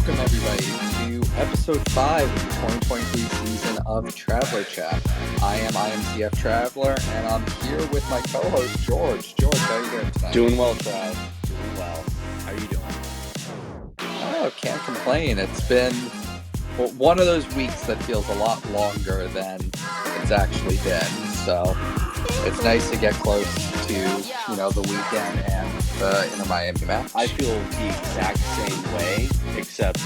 welcome everybody to episode 5 of the 2023 season of Traveller Chat. I am IMCFTraveller, and I'm here with my co-host George. George, how are you doing tonight? Doing well, Trav. Doing well. How are you doing? Oh, can't complain. It's been one of those weeks that feels a lot longer than it's actually been. So it's nice to get close to, the weekend and the Inter Miami match. I feel the exact same way, except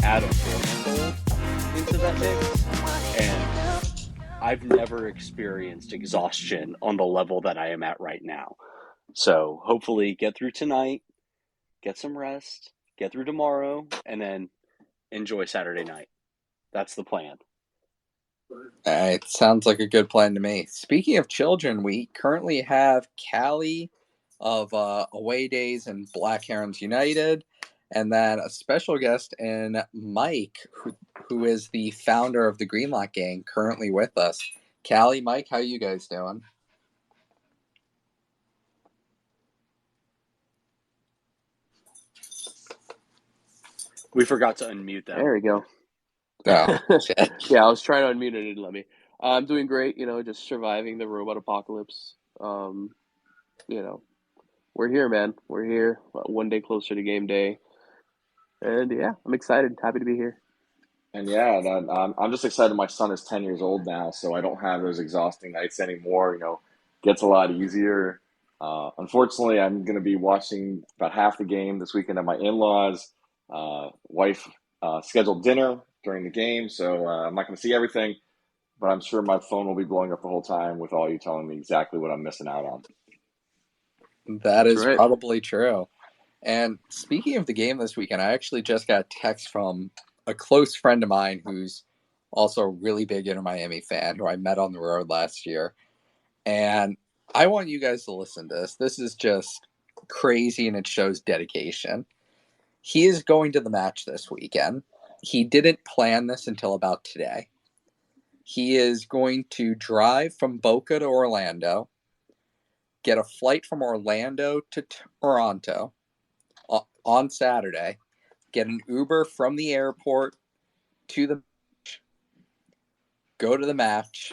add a 4-month-old into that mix, and I've never experienced exhaustion on the level that I am at right now. So hopefully get through tonight, get some rest, get through tomorrow, and then enjoy Saturday night. That's the plan. It sounds like a good plan to me. Speaking of children, we currently have Callie of Away Days and Black Herons United, and then a special guest in Mike, who is the founder of the Greenlock Gang, currently with us. Callie, Mike, how you guys doing? We forgot to unmute that. There we go. Oh, shit. Yeah, I was trying to unmute and it didn't let me. I'm doing great, just surviving the robot apocalypse. We're here, man. We're here. One day closer to game day. And yeah, I'm excited. Happy to be here. And yeah, I'm just excited. My son is 10 years old now, so I don't have those exhausting nights anymore. Gets a lot easier. Unfortunately, I'm going to be watching about half the game this weekend at my in-laws. Wife scheduled dinner during the game, so I'm not going to see everything, but I'm sure my phone will be blowing up the whole time with all you telling me exactly what I'm missing out on. That is right. probably true. And speaking of the game this weekend, I actually just got a text from a close friend of mine who's also a really big Inter Miami fan who I met on the road last year. And I want you guys to listen to this. This is just crazy, and it shows dedication. He is going to the match this weekend. He didn't plan this until about today. He is going to drive from Boca to Orlando, get a flight from Orlando to Toronto on Saturday, get an Uber from the airport to the match, go to the match,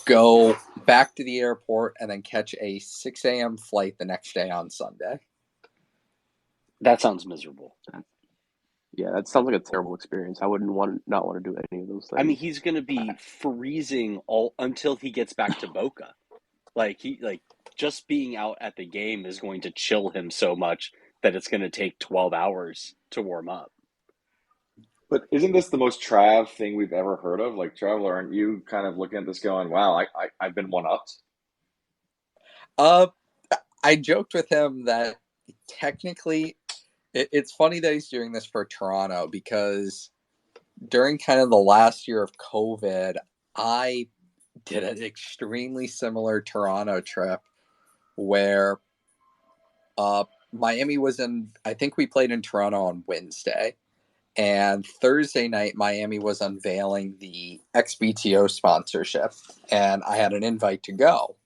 go back to the airport, and then catch a 6 a.m. flight the next day on Sunday. That sounds miserable. Yeah, that sounds like a terrible experience. I wouldn't not want to do any of those things. I mean, he's going to be freezing all until he gets back to Boca. Just being out at the game is going to chill him so much that it's going to take 12 hours to warm up. But isn't this the most Trav thing we've ever heard of? Like, Traveler, aren't you kind of looking at this going, wow, I've been one-upped? I joked with him that technically it's funny that he's doing this for Toronto, because during kind of the last year of COVID, I did an extremely similar Toronto trip where Miami was in, I think we played in Toronto on Wednesday, and Thursday night Miami was unveiling the XBTO sponsorship, and I had an invite to go.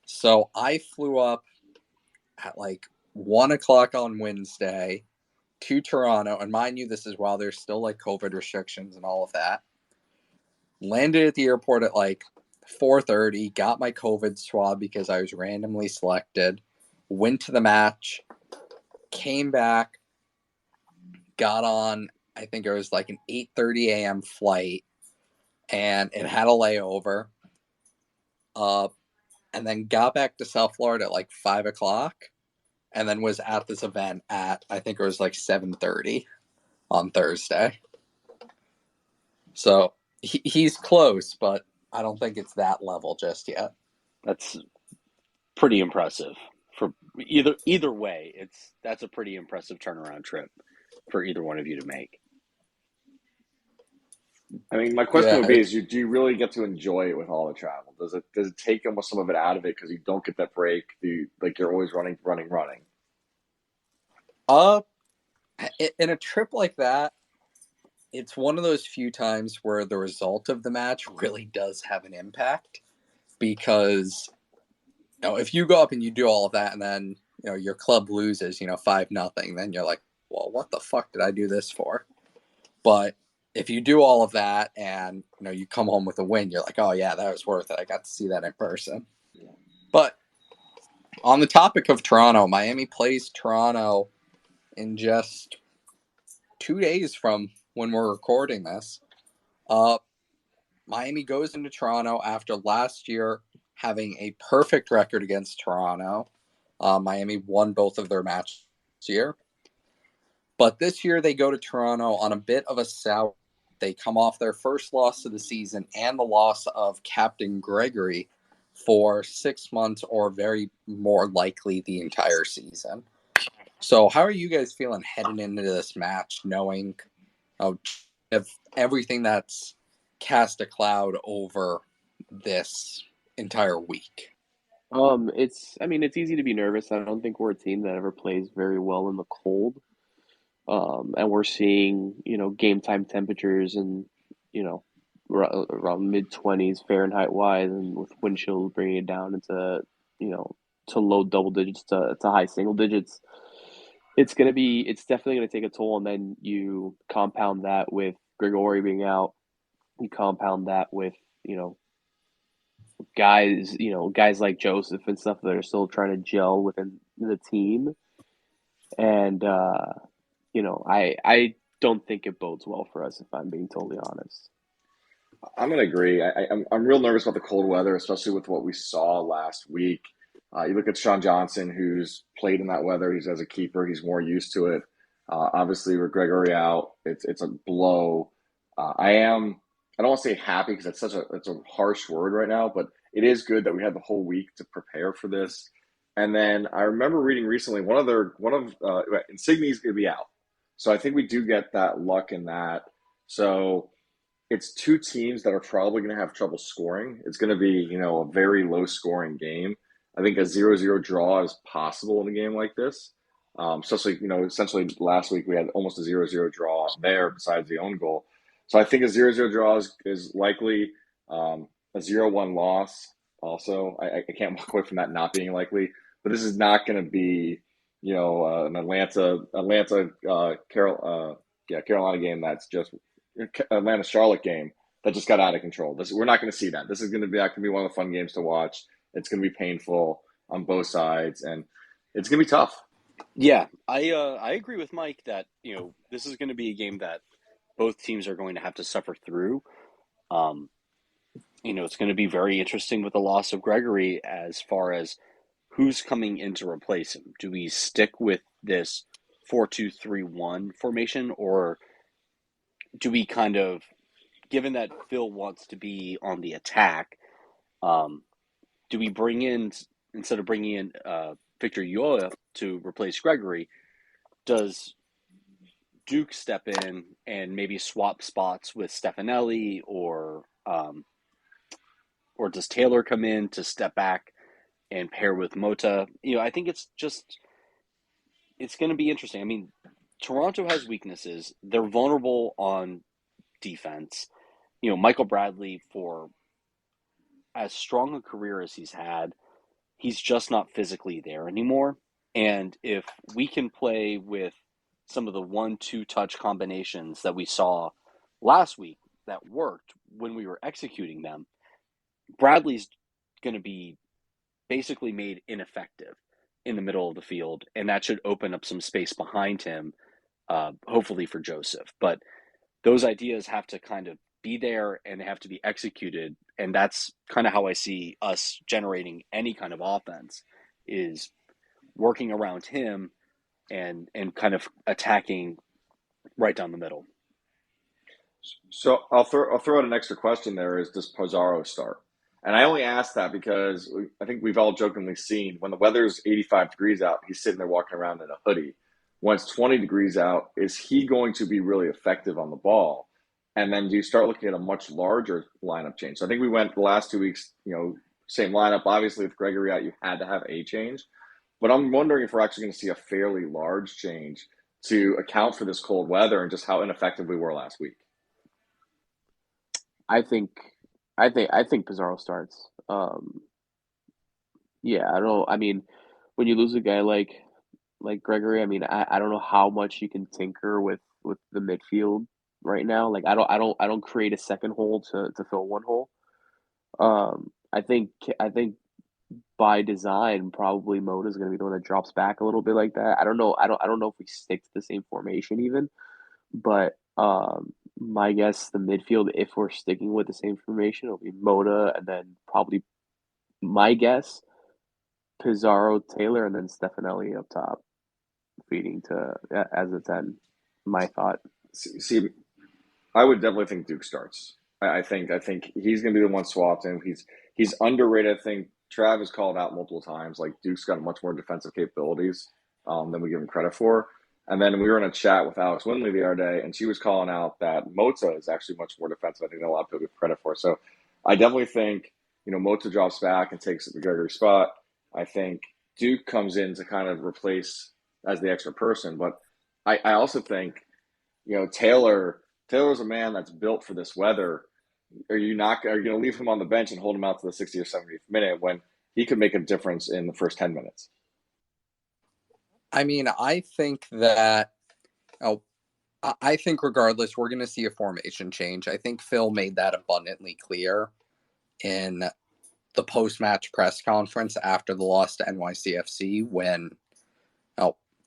So I flew up at 1 o'clock on Wednesday to Toronto, and mind you, this is while there's still COVID restrictions and all of that. Landed at the airport at 4:30, got my COVID swab because I was randomly selected, went to the match, came back, got on, I think it was an 8:30 a.m. flight, and it had a layover, and then got back to South Florida at 5 o'clock, and then was at this event at, I think it was 7:30 on Thursday. So he's close, but I don't think it's that level just yet. That's pretty impressive. For either way, that's a pretty impressive turnaround trip for either one of you to make. I mean, my question would be: do you really get to enjoy it with all the travel? Does it take almost some of it out of it because you don't get that break? You're always running. In a trip like that, it's one of those few times where the result of the match really does have an impact, because if you go up and you do all of that and then your club loses 5-0, then you're like, well, what the fuck did I do this for? But if you do all of that and you come home with a win, you're like, oh yeah, that was worth it. I got to see that in person. But on the topic of Toronto, Miami plays Toronto in just 2 days from when we're recording this. Miami goes into Toronto after last year having a perfect record against Toronto. Miami won both of their matches this year. But this year they go to Toronto on a bit of a sour. They come off their first loss of the season and the loss of Captain Gregory for 6 months, or very more likely the entire season. So how are you guys feeling heading into this match, knowing everything that's cast a cloud over this entire week? It's easy to be nervous. I don't think we're a team that ever plays very well in the cold. And we're seeing, game time temperatures and, around mid-20s Fahrenheit wise, and with wind chill bringing it down into, to low double digits to high single digits. It's definitely going to take a toll. And then you compound that with Grigori being out. You compound that with, guys like Joseph and stuff that are still trying to gel within the team. And, I don't think it bodes well for us, if I'm being totally honest. I'm going to agree. I'm real nervous about the cold weather, especially with what we saw last week. You look at Sean Johnson, who's played in that weather. He's as a keeper. He's more used to it. Obviously, with Gregory out, it's a blow. I don't want to say happy because it's a harsh word right now, but it is good that we had the whole week to prepare for this. And then I remember reading recently Insigne's going to be out. So I think we do get that luck in that. So it's two teams that are probably going to have trouble scoring. It's going to be, a very low scoring game. I think a 0-0 draw is possible in a game like this. Especially, essentially last week we had almost a 0-0 draw there besides the own goal. So I think a 0-0 draw is likely. A 0-1 loss also. I can't walk away from that not being likely. But this is not going to be, an Carolina game that's just Atlanta Charlotte game that just got out of control. We're not going to see that. This is going to be one of the fun games to watch. It's going to be painful on both sides, and it's going to be tough. Yeah, I agree with Mike that this is going to be a game that both teams are going to have to suffer through. It's going to be very interesting with the loss of Gregory as far as who's coming in to replace him. Do we stick with this 4-2-3-1 formation, or do we kind of, given that Phil wants to be on the attack, do we bring in, instead of bringing in Victor Ulloa to replace Gregory, does Duke step in and maybe swap spots with Stefanelli, or does Taylor come in to step back and pair with Mota? I think it's going to be interesting. I mean, Toronto has weaknesses. They're vulnerable on defense. Michael Bradley, for as strong a career as he's had, he's just not physically there anymore. And if we can play with some of the 1-2 touch combinations that we saw last week that worked when we were executing them, Bradley's going to be basically made ineffective in the middle of the field, and that should open up some space behind him, hopefully for Joseph. But those ideas have to kind of be there and they have to be executed, and that's kind of how I see us generating any kind of offense, is working around him and kind of attacking right down the middle. So I'll throw out an extra question there: is does Pizarro start? And I only ask that because I think we've all jokingly seen when the weather's 85 degrees out, he's sitting there walking around in a hoodie. When it's 20 degrees out, is he going to be really effective on the ball? And then do you start looking at a much larger lineup change? So I think we went the last 2 weeks, same lineup. Obviously, with Gregory out, you had to have a change. But I'm wondering if we're actually going to see a fairly large change to account for this cold weather and just how ineffective we were last week. I think Pizarro starts. Yeah, I don't know. I mean, when you lose a guy like like Gregory. I mean, I don't know how much you can tinker with the midfield right now. Like I don't create a second hole to fill one hole. I think by design, probably Moda is going to be the one that drops back a little bit like that. I don't know. I don't know if we stick to the same formation even, but my guess the midfield, if we're sticking with the same formation, it'll be Moda and then probably my guess Pizarro, Taylor, and then Stefanelli up top, feeding to as a 10. My thought. See, I would definitely think Duke starts. I think he's going to be the one swapped in. He's underrated. I think Trav has called out multiple times. Like Duke's got much more defensive capabilities than we give him credit for. And then we were in a chat with Alex Winley the other day, and she was calling out that Mota is actually much more defensive. I think than a lot of people give credit for. So I definitely think Mota drops back and takes the Gregory spot. I think Duke comes in to kind of replace as the extra person, but I also think Taylor's a man that's built for this weather. Are you going to leave him on the bench and hold him out to the 60th or 70th minute when he could make a difference in the first 10 minutes? I mean, I think that I think regardless, we're going to see a formation change. I think Phil made that abundantly clear in the post-match press conference after the loss to NYCFC when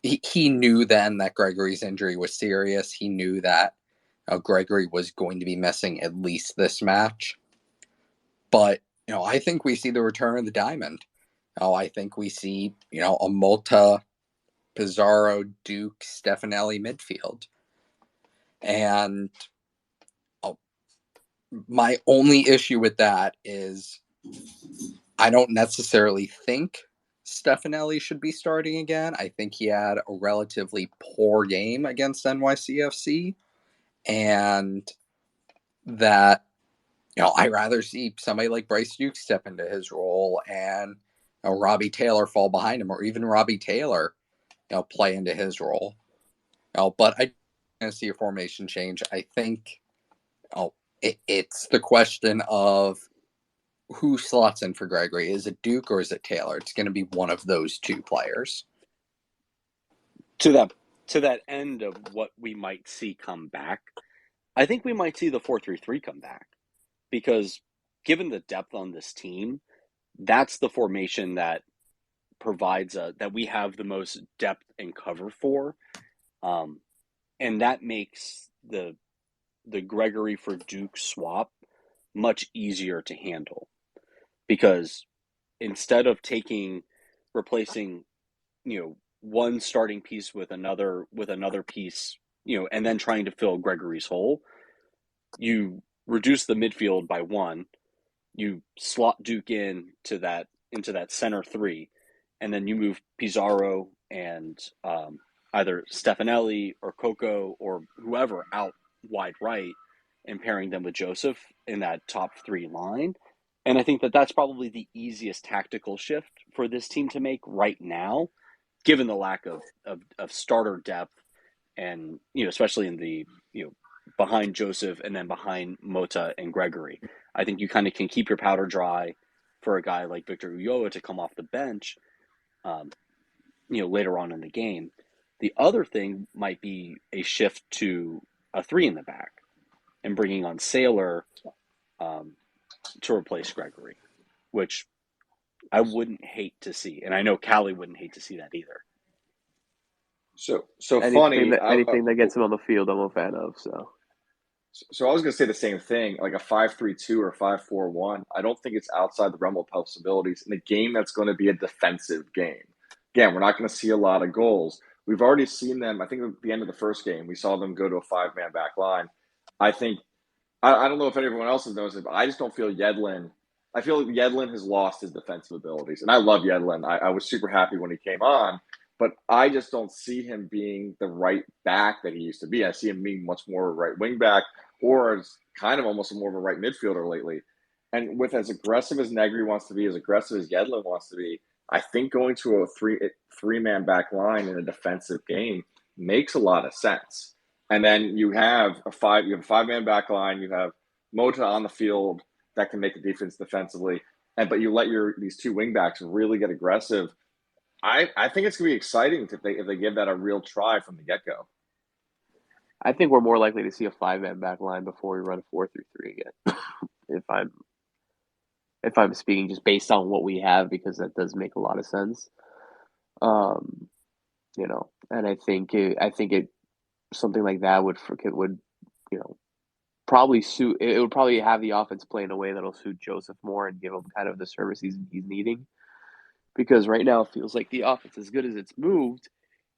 he knew then that Gregory's injury was serious. He knew that Gregory was going to be missing at least this match. But, I think we see the return of the diamond. I think we see, a Malta, Pizarro, Duke, Stefanelli midfield. And my only issue with that is I don't necessarily think Stefanelli should be starting again. I think he had a relatively poor game against NYCFC, and that I'd rather see somebody like Bryce Duke step into his role and Robbie Taylor fall behind him, or even Robbie Taylor play into his role. But I going to see a formation change. I think it's the question of who slots in for Gregory. Is it Duke or is it Taylor? It's going to be one of those two players. To that end of what we might see come back, I think we might see the 4-3-3 come back, because given the depth on this team, that's the formation that provides that we have the most depth and cover for, and that makes the Gregory for Duke swap much easier to handle, because instead of replacing one starting piece with another piece, and then trying to fill Gregory's hole, you reduce the midfield by one, you slot Duke into that center three, and then you move Pizarro and either Stefanelli or Coco or whoever out wide right, and pairing them with Joseph in that top three line. And I think that that's probably the easiest tactical shift for this team to make right now, given the lack of starter depth, and especially in the behind Joseph and then behind Mota and Gregory. I think you kind of can keep your powder dry for a guy like Victor Ulloa to come off the bench, later on in the game. The other thing might be a shift to a three in the back and bringing on Sailor to replace Gregory, which I wouldn't hate to see, and I know Callie wouldn't hate to see that either. So anything that gets him on the field, I'm a fan of. So I was going to say the same thing, like a 5-3-2 or 5-4-1. I don't think it's outside the realm of possibilities in a game that's going to be a defensive game. Again, we're not going to see a lot of goals. We've already seen them. I think at the end of the first game, we saw them go to a 5-man back line. I think I don't know if everyone else has noticed it, but I just don't feel Yedlin. I feel like Yedlin has lost his defensive abilities, and I love Yedlin. I was super happy when he came on, but I just don't see him being the right back that he used to be. I see him being much more a right wing back, or as kind of almost more of a right midfielder lately. And with as aggressive as Negri wants to be, as aggressive as Yedlin wants to be, I think going to a three-man back line in a defensive game makes a lot of sense. And then you have a 5-man back line, you have Mota on the field that can make a defense defensively, but you let these two wing backs really get aggressive. I think it's gonna be exciting if they give that a real try from the get go. I think we're more likely to see a 5-man back line before we run a 4-3-3 again. if I'm speaking just based on what we have, because that does make a lot of sense. And I think it something like that would probably suit. It would probably have the offense play in a way that'll suit Joseph more and give him kind of the service he's needing. Because right now it feels like the offense, as good as it's moved,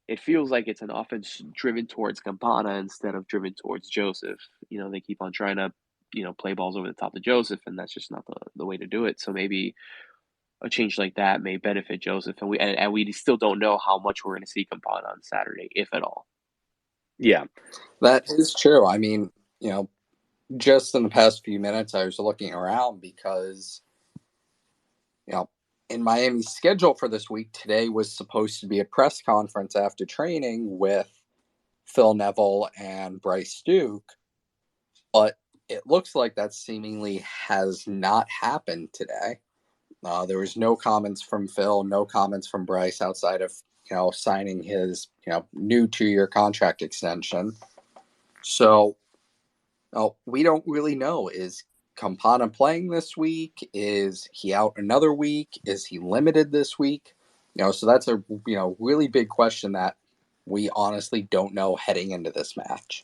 it feels like it's an offense driven towards Campana instead of driven towards Joseph. They keep on trying to, play balls over the top of Joseph, and that's just not the way to do it. So maybe a change like that may benefit Joseph, and we still don't know how much we're going to see Campana on Saturday, if at all. Yeah, that is true. I mean, just in the past few minutes, I was looking around because, in Miami's schedule for this week, today was supposed to be a press conference after training with Phil Neville and Bryce Duke, but it looks like that seemingly has not happened today. There was no comments from Phil, no comments from Bryce outside of, signing his, new 2-year contract extension. So, we don't really know. Is Campana playing this week? Is he out another week? Is he limited this week? So that's a really big question that we honestly don't know heading into this match.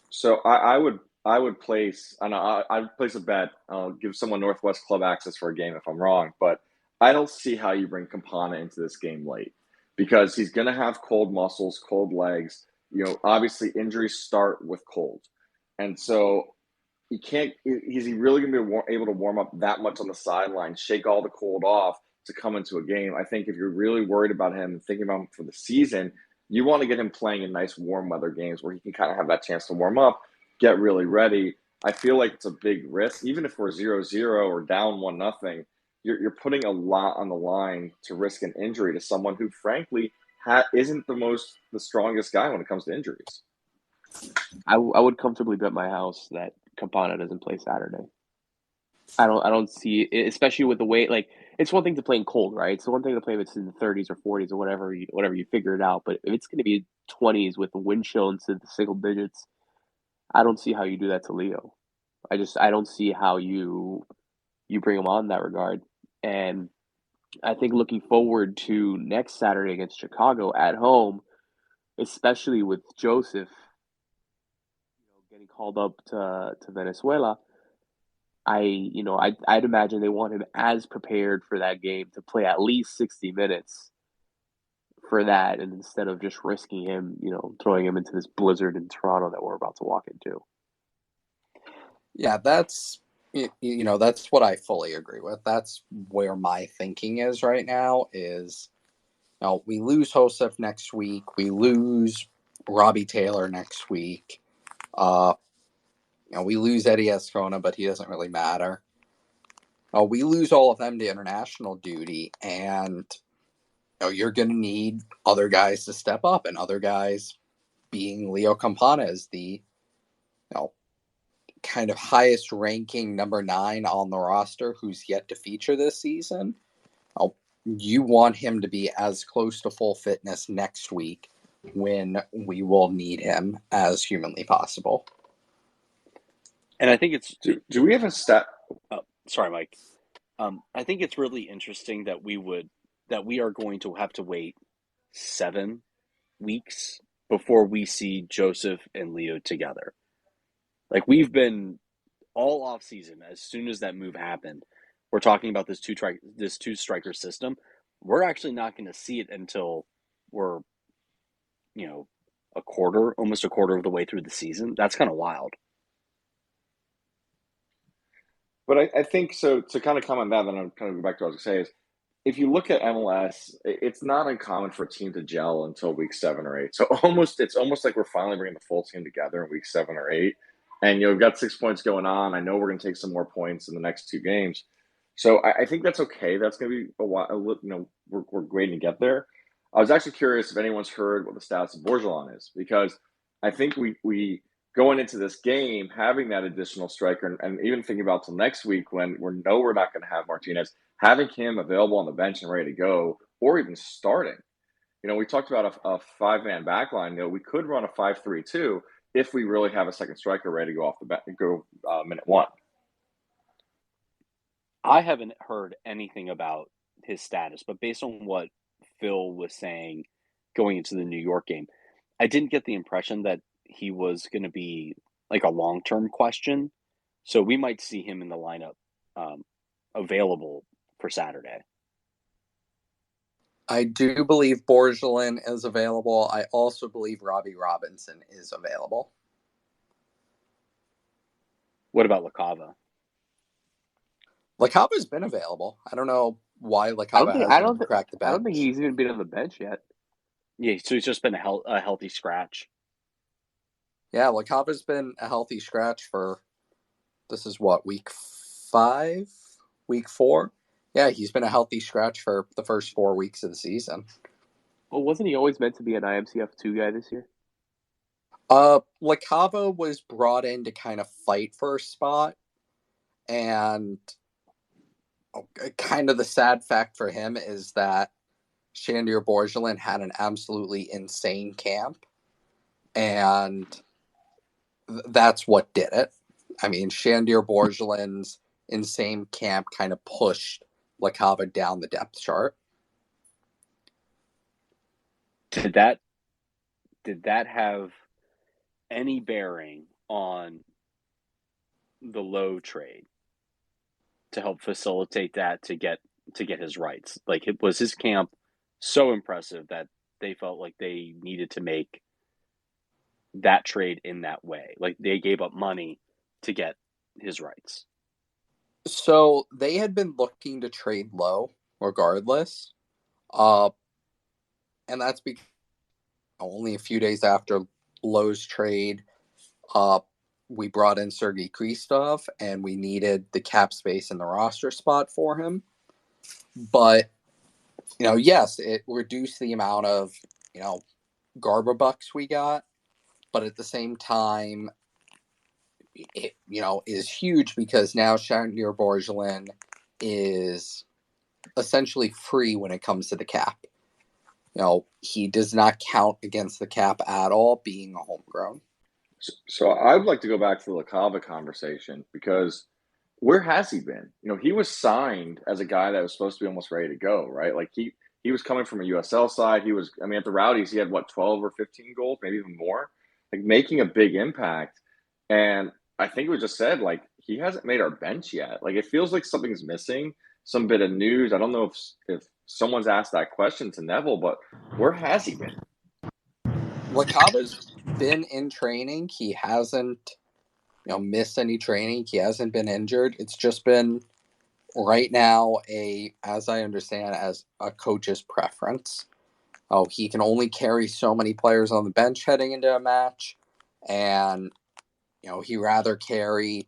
So I would place I'd place a bet. I'll give someone Northwest Club access for a game if I'm wrong, but I don't see how you bring Campana into this game late because he's going to have cold muscles, cold legs. Obviously injuries start with cold, and so he can't. Is he really going to be able to warm up that much on the sideline, shake all the cold off to come into a game? I think if you're really worried about him and thinking about him for the season, you want to get him playing in nice warm weather games where he can kind of have that chance to warm up, get really ready. I feel like it's a big risk, even if we're 0-0 or down 1-0. You're putting a lot on the line to risk an injury to someone who, frankly, isn't the strongest guy when it comes to injuries. I would comfortably bet my house that Campana doesn't play Saturday. I don't see it, especially with the way, like, it's one thing to play in cold, right? It's one thing to play if it's in the 30s or 40s or whatever you figure it out. But if it's going to be 20s with the wind chill into the single digits, I don't see how you do that to Leo. I don't see how you bring him on in that regard. And I think looking forward to next Saturday against Chicago at home, especially with Joseph getting called up to Venezuela, I'd imagine they want him as prepared for that game to play at least 60 minutes for that, and instead of just risking him, throwing him into this blizzard in Toronto that we're about to walk into. Yeah, that's that's what I fully agree with. That's where my thinking is right now. Is we lose Josef next week, we lose Robbie Taylor next week. We lose Eddie Escona, but he doesn't really matter. We lose all of them to international duty, and you're going to need other guys to step up, and other guys being Leo Campana is the kind of highest ranking number 9 on the roster who's yet to feature this season. You want him to be as close to full fitness next week when we will need him as humanly possible. And I think it's... Do we have a stat? Sorry, Mike. I think it's really interesting that we are going to have to wait 7 weeks before we see Joseph and Leo together. Like, we've been all off season, as soon as that move happened, we're talking about this two striker system. We're actually not going to see it until we're, almost a quarter of the way through the season. That's kind of wild. But I think so. To kind of comment on that, then I'm kind of go back to what I was going to say is, if you look at MLS, it's not uncommon for a team to gel until week 7 or 8. So it's almost like we're finally bringing the full team together in week 7 or 8. And we've got 6 points going on. I know we're going to take some more points in the next 2 games. So I think that's okay. That's going to be a while. We're waiting to get there. I was actually curious if anyone's heard what the status of Borgelon is, because I think we going into this game, having that additional striker, and even thinking about till next week when we're not going to have Martinez, having him available on the bench and ready to go, or even starting. We talked about a five-man back line. We could run a 5-3-2 if we really have a second striker ready to go off the minute one. I haven't heard anything about his status, but based on what Phil was saying going into the New York game, I didn't get the impression that he was going to be like a long-term question. So we might see him in the lineup available for Saturday. I do believe Borgelin is available. I also believe Robbie Robinson is available. What about LaCava? LaCava's been available. I don't know why LaCava hasn't cracked the bench. I don't think he's even been on the bench yet. Yeah, so he's just been a healthy scratch. Yeah, LaCava's been a healthy scratch for, this is what, week 5? Week 4? Yeah, he's been a healthy scratch for the first 4 weeks of the season. Well, wasn't he always meant to be an IMCF2 guy this year? LaCava was brought in to kind of fight for a spot, and kind of the sad fact for him is that Shandir Borgelin had an absolutely insane camp, and that's what did it. I mean, Shandir Borgelin's insane camp kind of pushed LaCava down the depth chart. Did that have any bearing on the Lowe trade to help facilitate that to get his rights? Like, was his camp so impressive that they felt like they needed to make that trade in that way? Like, they gave up money to get his rights. So they had been looking to trade Lowe regardless. And that's because only a few days after Lowe's trade, we brought in Sergei Kristov, and we needed the cap space in the roster spot for him. But, yes, it reduced the amount of, Garber bucks we got. But at the same time, it, is huge because now Shandir Borgelin is essentially free when it comes to the cap. He does not count against the cap at all, being a homegrown. So I would like to go back to the LaCava conversation because where has he been? He was signed as a guy that was supposed to be almost ready to go, right? Like he was coming from a USL side. At the Rowdies, he had 12 or 15 goals, maybe even more, like making a big impact. And I think it was just said, like, he hasn't made our bench yet. Like, it feels like something's missing, some bit of news. I don't know if someone's asked that question to Neville, but where has he been? LaCava's been in training. He hasn't, missed any training. He hasn't been injured. It's just been right now as I understand, as a coach's preference. He can only carry so many players on the bench heading into a match, and he rather carry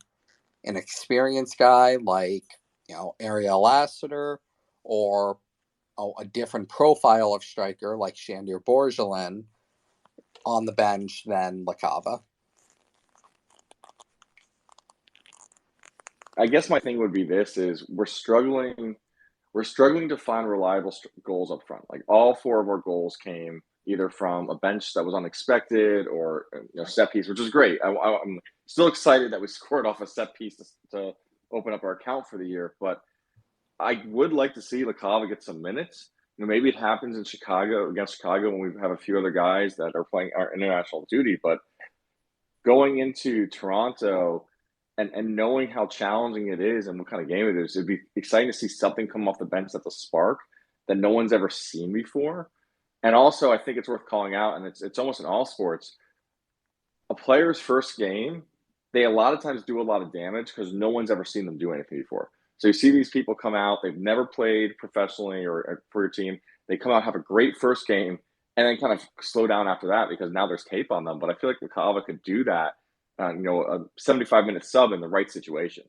an experienced guy like Ariel Lassiter or a different profile of striker like Shandir Borgelin on the bench than LaCava. I guess my thing would be this: is we're struggling to find reliable goals up front. Like, all 4 of our goals came either from a bench that was unexpected or set piece, which is great. I'm still excited that we scored off a set piece to open up our account for the year. But I would like to see LaCava get some minutes. Maybe it happens in Chicago, against Chicago, when we have a few other guys that are playing our international duty. But going into Toronto and knowing how challenging it is and what kind of game it is, it'd be exciting to see something come off the bench that's a spark that no one's ever seen before. And also, I think it's worth calling out, and it's almost in all sports, a player's first game, they a lot of times do a lot of damage because no one's ever seen them do anything before. So you see these people come out, they've never played professionally or for your team. They come out, have a great first game, and then kind of slow down after that because now there's tape on them. But I feel like LaCava could do that, a 75-minute sub in the right situation.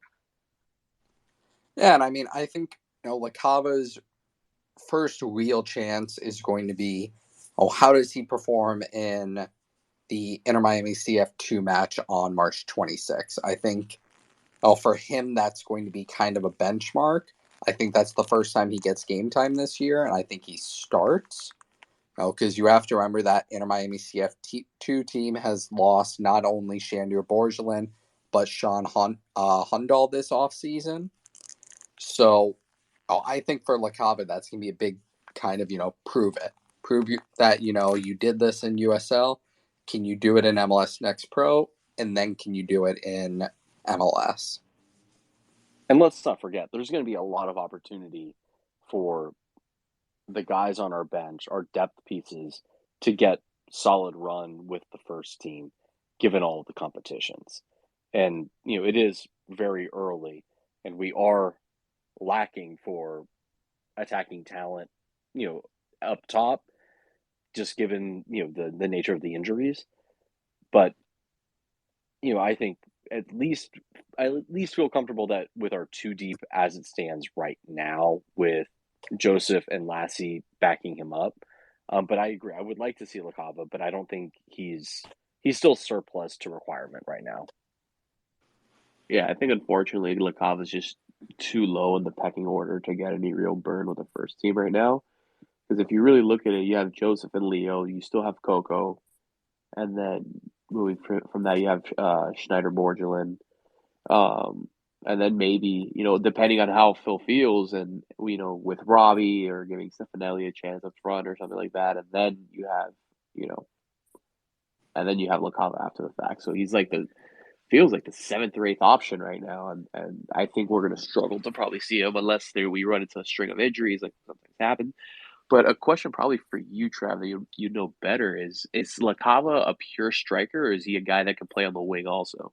Yeah, and I think LaCava's first real chance is going to be, how does he perform in the Inter Miami CF2 match on March 26th. I think for him, that's going to be kind of a benchmark. I think that's the first time he gets game time this year, and I think he starts. Because you have to remember that Inter Miami CF2 team has lost not only Shandur Borgelin, but Sean Hundal this offseason. So I think for LaCava, that's going to be a big kind of, prove it. Prove that, you did this in USL. Can you do it in MLS Next Pro? And then can you do it in MLS? And let's not forget, there's going to be a lot of opportunity for the guys on our bench, our depth pieces, to get solid run with the first team, given all of the competitions. And, it is very early, and we are lacking for attacking talent, up top, just given, the nature of the injuries. But, I think I at least feel comfortable that with our two deep as it stands right now, with Joseph and Lassie backing him up. But I agree. I would like to see LaCava, but I don't think he's still surplus to requirement right now. Yeah, I think unfortunately LaCava is just too low in the pecking order to get any real burn with the first team right now. Because if you really look at it, you have Joseph and Leo, you still have Coco, and then moving from that, you have Schneider Borgelin. And then maybe, depending on how Phil feels and, with Robbie or giving Stefanelli a chance up front or something like that. And then you have, LaCava after the fact. So he's feels like the seventh or eighth option right now. And I think we're going to struggle to probably see him unless we run into a string of injuries, like something's happened. But a question probably for you, Trav, that you know better is LaCava a pure striker, or is he a guy that can play on the wing also?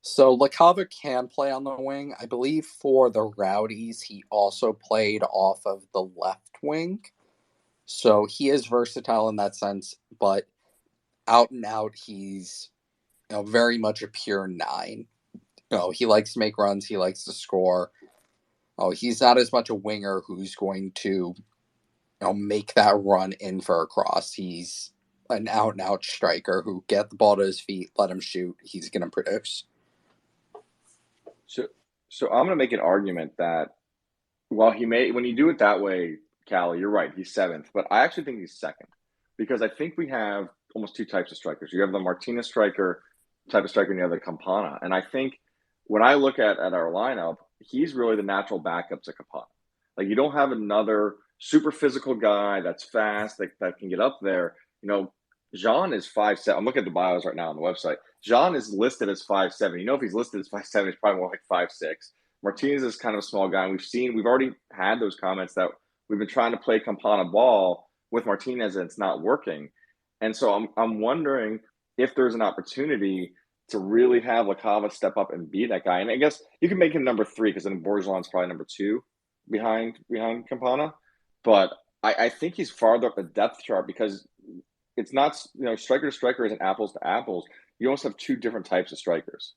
So LaCava can play on the wing. I believe for the Rowdies, he also played off of the left wing. So he is versatile in that sense, but out and out, he's very much a pure 9. He likes to make runs. He likes to score. He's not as much a winger who's going to make that run in for a cross. He's an out and out striker who get the ball to his feet, let him shoot. He's going to produce. So I'm going to make an argument that while when you do it that way, Callie, you're right, he's 7th, but I actually think he's 2nd because I think we have almost 2 types of strikers. You have the Martinez striker type of striker and you have the Campana. And I think when I look at our lineup, he's really the natural backup to Campana. Like, you don't have another super physical guy that's fast that can get up there. Jean is 5'7". I'm looking at the bios right now on the website. Jean is listed as 5'7". If he's listed as 5'7", he's probably more like 5'6". Martinez is kind of a small guy, and we've already had those comments that we've been trying to play Campana ball with Martinez and it's not working. And so I'm wondering if there's an opportunity to really have LaCava step up and be that guy. And I guess you can make him number 3 because then Borgelin's probably number 2 behind Campana. But I think he's farther up the depth chart because it's not, striker to striker isn't apples to apples. You almost have 2 different types of strikers.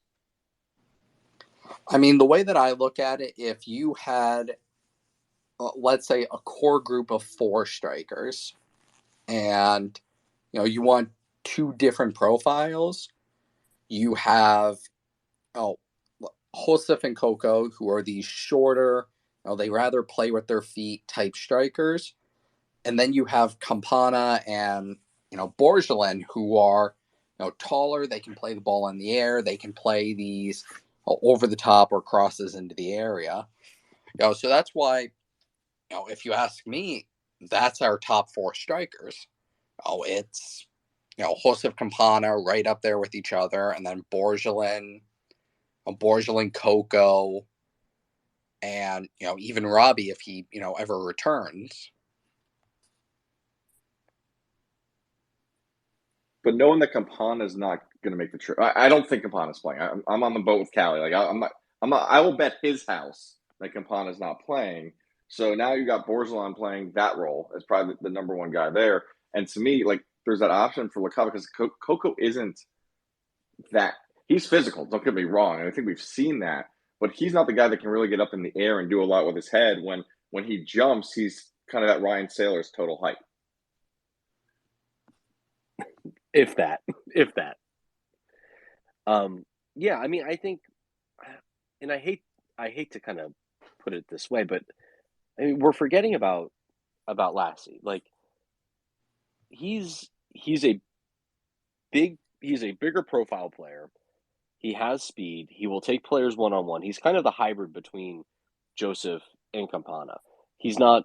I mean, the way that I look at it, if you had, let's say, a core group of 4 strikers and, you want 2 different profiles, you have, Josef and Coco, who are these shorter, they rather play with their feet type strikers. And then you have Campana and, Borgelin, who are, taller. They can play the ball in the air. They can play these over the top or crosses into the area. So that's why, if you ask me, that's our top 4 strikers. It's, Josef, Campana right up there with each other, and then Borgelin, Coco, and, even Robbie if he, ever returns. But knowing that Campana is not going to make the trip, I don't think Campana's playing. I'm on the boat with Callie. Like, I'm not. I will bet his house that Campana's not playing. So now you got Borgelin playing that role as probably the number 1 guy there. And to me, like, there's that option for LaCava because Coco isn't that. He's physical. Don't get me wrong. And I think we've seen that. But he's not the guy that can really get up in the air and do a lot with his head. When he jumps, he's kind of at Ryan Sailor's total height. if that, if that. Yeah, I mean, I think, and I hate to kind of put it this way, but I mean, we're forgetting about Lassie. Like he's a he's a bigger profile player. He has speed. He will take players one on one. He's kind of the hybrid between Joseph and Campana. He's not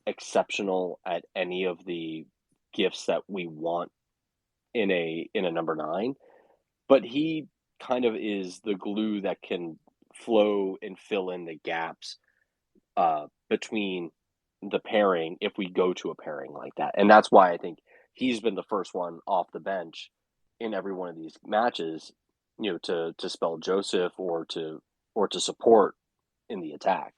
exceptional at any of the gifts that we want in a number 9, but he kind of is the glue that can flow and fill in the gaps between the pairing if we go to a pairing like that. And that's why I think he's been the first one off the bench in every one of these matches, to spell Joseph or to support in the attack.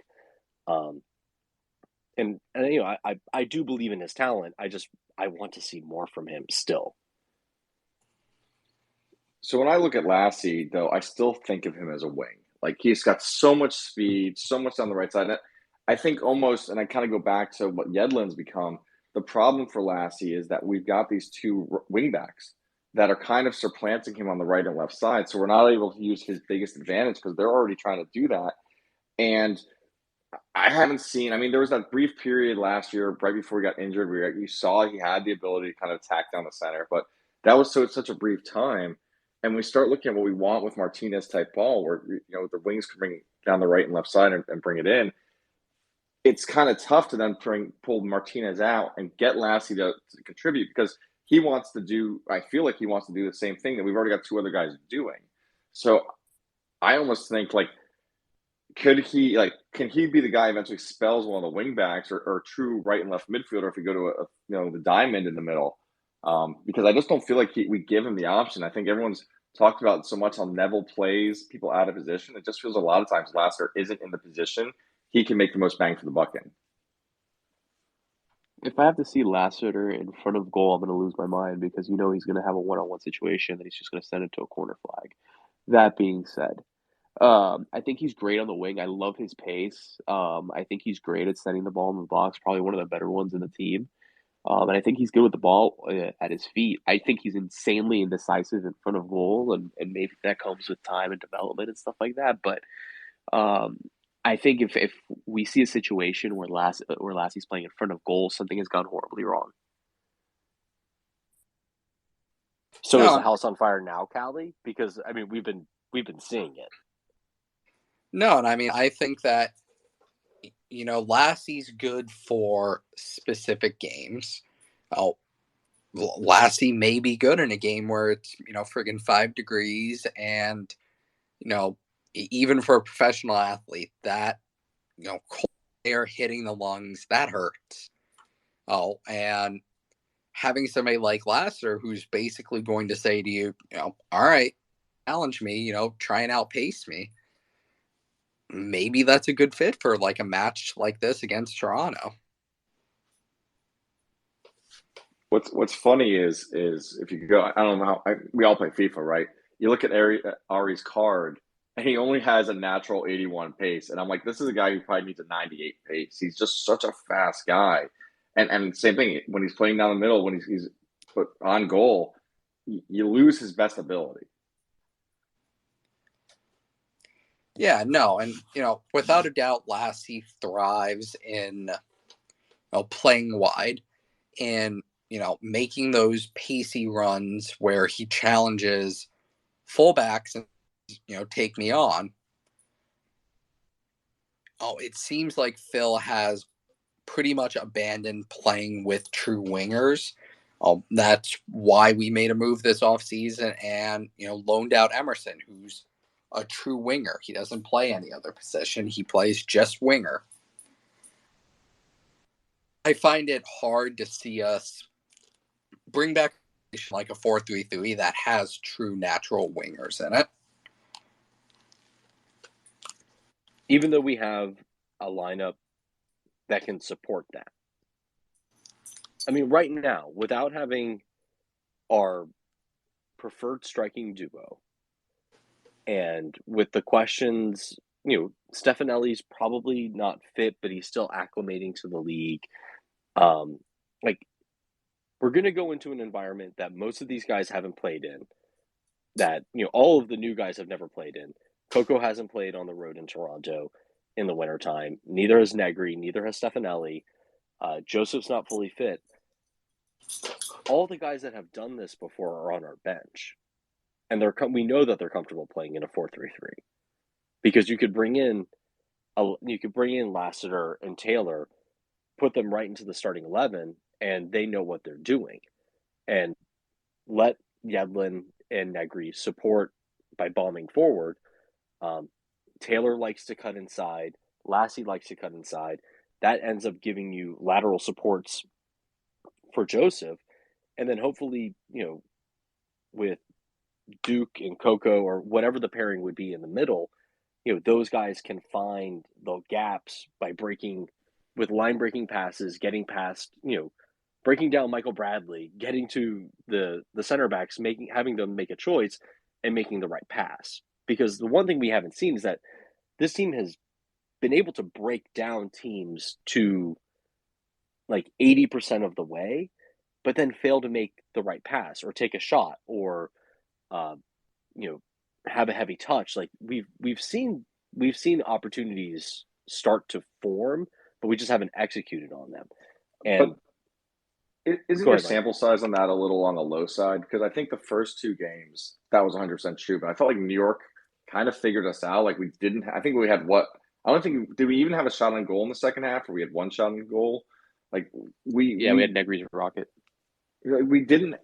And I do believe in his talent. I want to see more from him still. So when I look at Lassie, though, I still think of him as a wing. Like he's got so much speed, so much on the right side. And I think almost, and I kind of go back to what Yedlin's become. The problem for Lassie is that we've got these two wingbacks that are kind of supplanting him on the right and left side. So we're not able to use his biggest advantage because they're already trying to do that. And I haven't seen. I mean, there was that brief period last year, right before he got injured, where you saw he had the ability to kind of attack down the center, but that was such a brief time. And we start looking at what we want with Martinez type ball, where the wings can bring down the right and left side and bring it in. It's kind of tough to then pull Martinez out and get Lassie to contribute because he wants to do. I feel like he wants to do the same thing that we've already got two other guys doing. So I almost think like can he be the guy who eventually spells one of the wingbacks or true right and left midfielder if we go to the diamond in the middle? Because I just don't feel like we give him the option. I think everyone's talked about so much how Neville plays people out of position. It just feels a lot of times Lassiter isn't in the position he can make the most bang for the buck in. If I have to see Lassiter in front of goal, I'm going to lose my mind because he's going to have a one-on-one situation that he's just going to send it to a corner flag. That being said, I think he's great on the wing. I love his pace. I think he's great at setting the ball in the box, probably one of the better ones in the team. And I think he's good with the ball at his feet. I think he's insanely indecisive in front of goal, and maybe that comes with time and development and stuff like that. But I think if we see a situation where Lassie's playing in front of goal, something has gone horribly wrong. So is the house on fire now, Callie? Because I mean, we've been seeing it. No, and I mean, I think that Lassie's good for specific games. Oh, Lassie may be good in a game where it's friggin' 5 degrees, and even for a professional athlete, that cold air hitting the lungs, that hurts. Oh, and having somebody like Lassiter who's basically going to say to you, all right, challenge me, try and outpace me. Maybe that's a good fit for like a match like this against Toronto. What's funny is if you go, I don't know we all play FIFA, right? You look at Ari's card, and he only has a natural 81 pace, and I'm like, this is a guy who probably needs a 98 pace. He's just such a fast guy, and same thing when he's playing down the middle, when he's put on goal, you lose his best ability. Yeah, no, and without a doubt, Lassie thrives in playing wide and making those pacey runs where he challenges fullbacks and take me on. It seems like Phil has pretty much abandoned playing with true wingers. That's why we made a move this offseason and loaned out Emerson, who's a true winger. He doesn't play any other position. He plays just winger. I find it hard to see us bring back like a 4-3-3 that has true natural wingers in it. Even though we have a lineup that can support that. I mean, right now, without having our preferred striking duo, and with the questions, Stefanelli's probably not fit, but he's still acclimating to the league. we're going to go into an environment that most of these guys haven't played in, that, all of the new guys have never played in. Coco hasn't played on the road in Toronto in the wintertime. Neither has Negri, neither has Stefanelli. Joseph's not fully fit. All the guys that have done this before are on our bench. And we know that they're comfortable playing in a 4-3-3. Because you could bring in Lassiter and Taylor, put them right into the starting 11, and they know what they're doing. And let Yedlin and Negri support by bombing forward. Taylor likes to cut inside. Lassie likes to cut inside. That ends up giving you lateral supports for Joseph. And then hopefully, with Duke and Coco or whatever the pairing would be in the middle, those guys can find the gaps by with line breaking passes, getting past, breaking down Michael Bradley, getting to the center backs, having them make a choice and making the right pass. Because the one thing we haven't seen is that this team has been able to break down teams to like 80% of the way, but then fail to make the right pass or take a shot or, have a heavy touch. Like we've seen opportunities start to form, but we just haven't executed on them. And isn't your sample size on that a little on the low side? Because I think the first two games, that was 100% true. But I felt like New York kind of figured us out. Like we didn't. I think we had did we even have a shot on goal in the second half, or we had one shot on goal? Like we had Negri's rocket. We didn't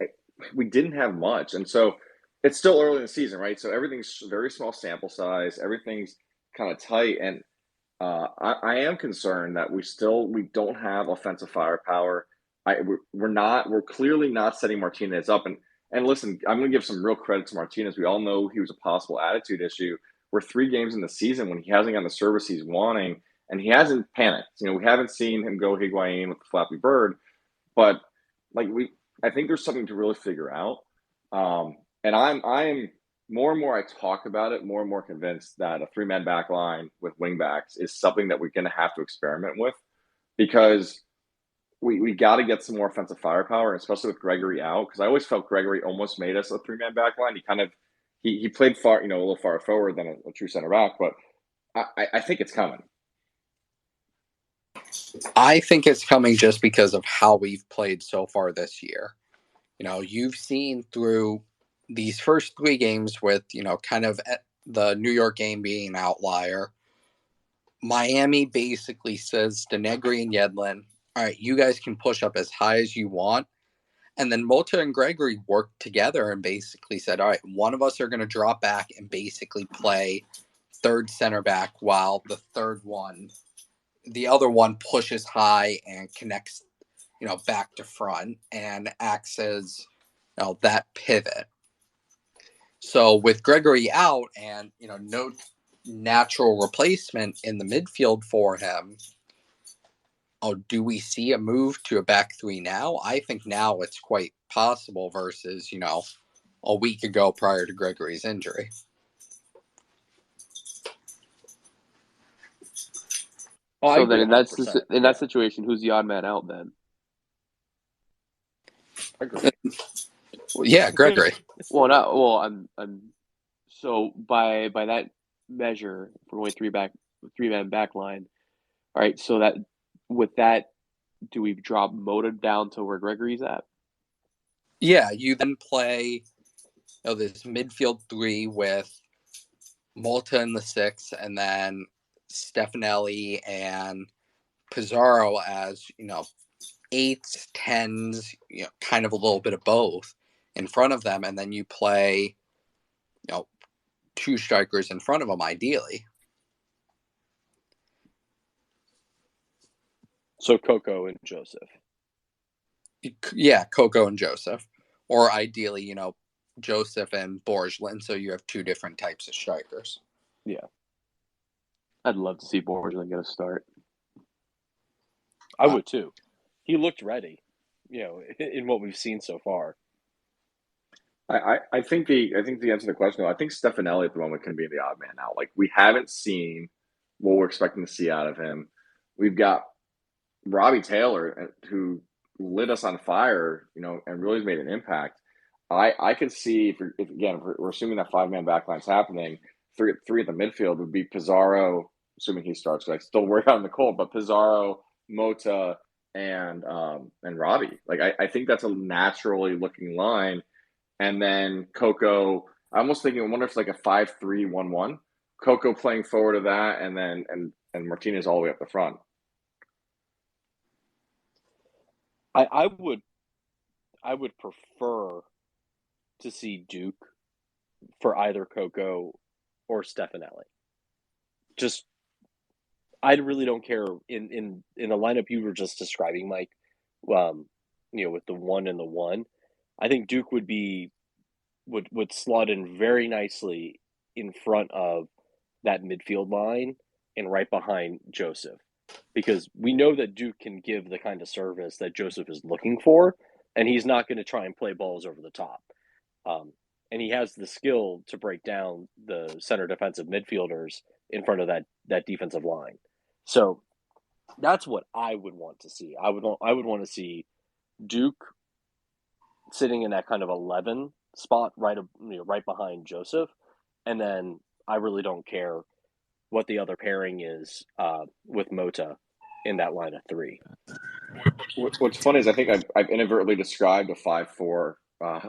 have much, and so it's still early in the season, right? So everything's very small sample size. Everything's kind of tight, and I am concerned that we don't have offensive firepower. We're clearly not setting Martinez up. And listen, I'm going to give some real credit to Martinez. We all know he was a possible attitude issue. We're 3 games in the season when he hasn't gotten the service he's wanting, and he hasn't panicked. We haven't seen him go Higuain with the Flappy Bird, but I think there's something to really figure out. And I'm more and more I talk about it, more and more convinced that a 3-man back line with wingbacks is something that we're going to have to experiment with, because we got to get some more offensive firepower, especially with Gregory out. Because I always felt Gregory almost made us a 3-man back line. He played far, a little far forward than a true center back, but I think it's coming. I think it's coming just because of how we've played so far this year. You've seen through these first 3 games with, kind of the New York game being an outlier. Miami basically says to Negri and Yedlin, all right, you guys can push up as high as you want. And then Mota and Gregory worked together and basically said, all right, one of us are going to drop back and basically play third center back while the other one pushes high and connects, back to front and acts as, that pivot. So with Gregory out and, no natural replacement in the midfield for him, do we see a move to a back 3 now? I think now it's quite possible versus, a week ago prior to Gregory's injury. So then in that situation, who's the odd man out then? Gregory. Yeah, Gregory. I'm so by that measure, if we're going 3-man back line, all right, so that with that, do we drop Mota down to where Gregory's at? Yeah, you then play this midfield 3 with Mota in the 6, and then Stefanelli and Pizarro as, 8s, 10s, kind of a little bit of both in front of them. And then you play, 2 strikers in front of them, ideally. So Coco and Joseph. Yeah, Coco and Joseph. Or ideally, Joseph and Borgelin, so you have 2 different types of strikers. Yeah. I'd love to see Borgelin get a start. I would too. He looked ready, in what we've seen so far. I think the answer to the question, though, I think Stefanelli at the moment can be the odd man out. Like, we haven't seen what we're expecting to see out of him. We've got Robbie Taylor, who lit us on fire, and really made an impact. I could see if again, if we're assuming that 5-man backline's happening, three at the midfield would be Pizarro, assuming he starts. Because I still work out in the cold, but Pizarro, Mota, and Robbie. Like I think that's a naturally looking line, and then Coco. I almost thinking, I wonder if it's like a 5-3-1-1. Coco playing forward of that, and then and Martinez all the way up the front. I would prefer to see Duke for either Coco or Stefanelli. Just, I really don't care in the lineup you were just describing, Mike. With the 1 and the 1, I think Duke would slot in very nicely in front of that midfield line and right behind Joseph, because we know that Duke can give the kind of service that Joseph is looking for, and he's not going to try and play balls over the top. And he has the skill to break down the center defensive midfielders in front of that defensive line. So that's what I would want to see. I would want to see Duke sitting in that kind of 11 spot right behind Joseph, and then I really don't care what the other pairing is with Mota in that line of 3. What's funny is I think I've inadvertently described a 5-4.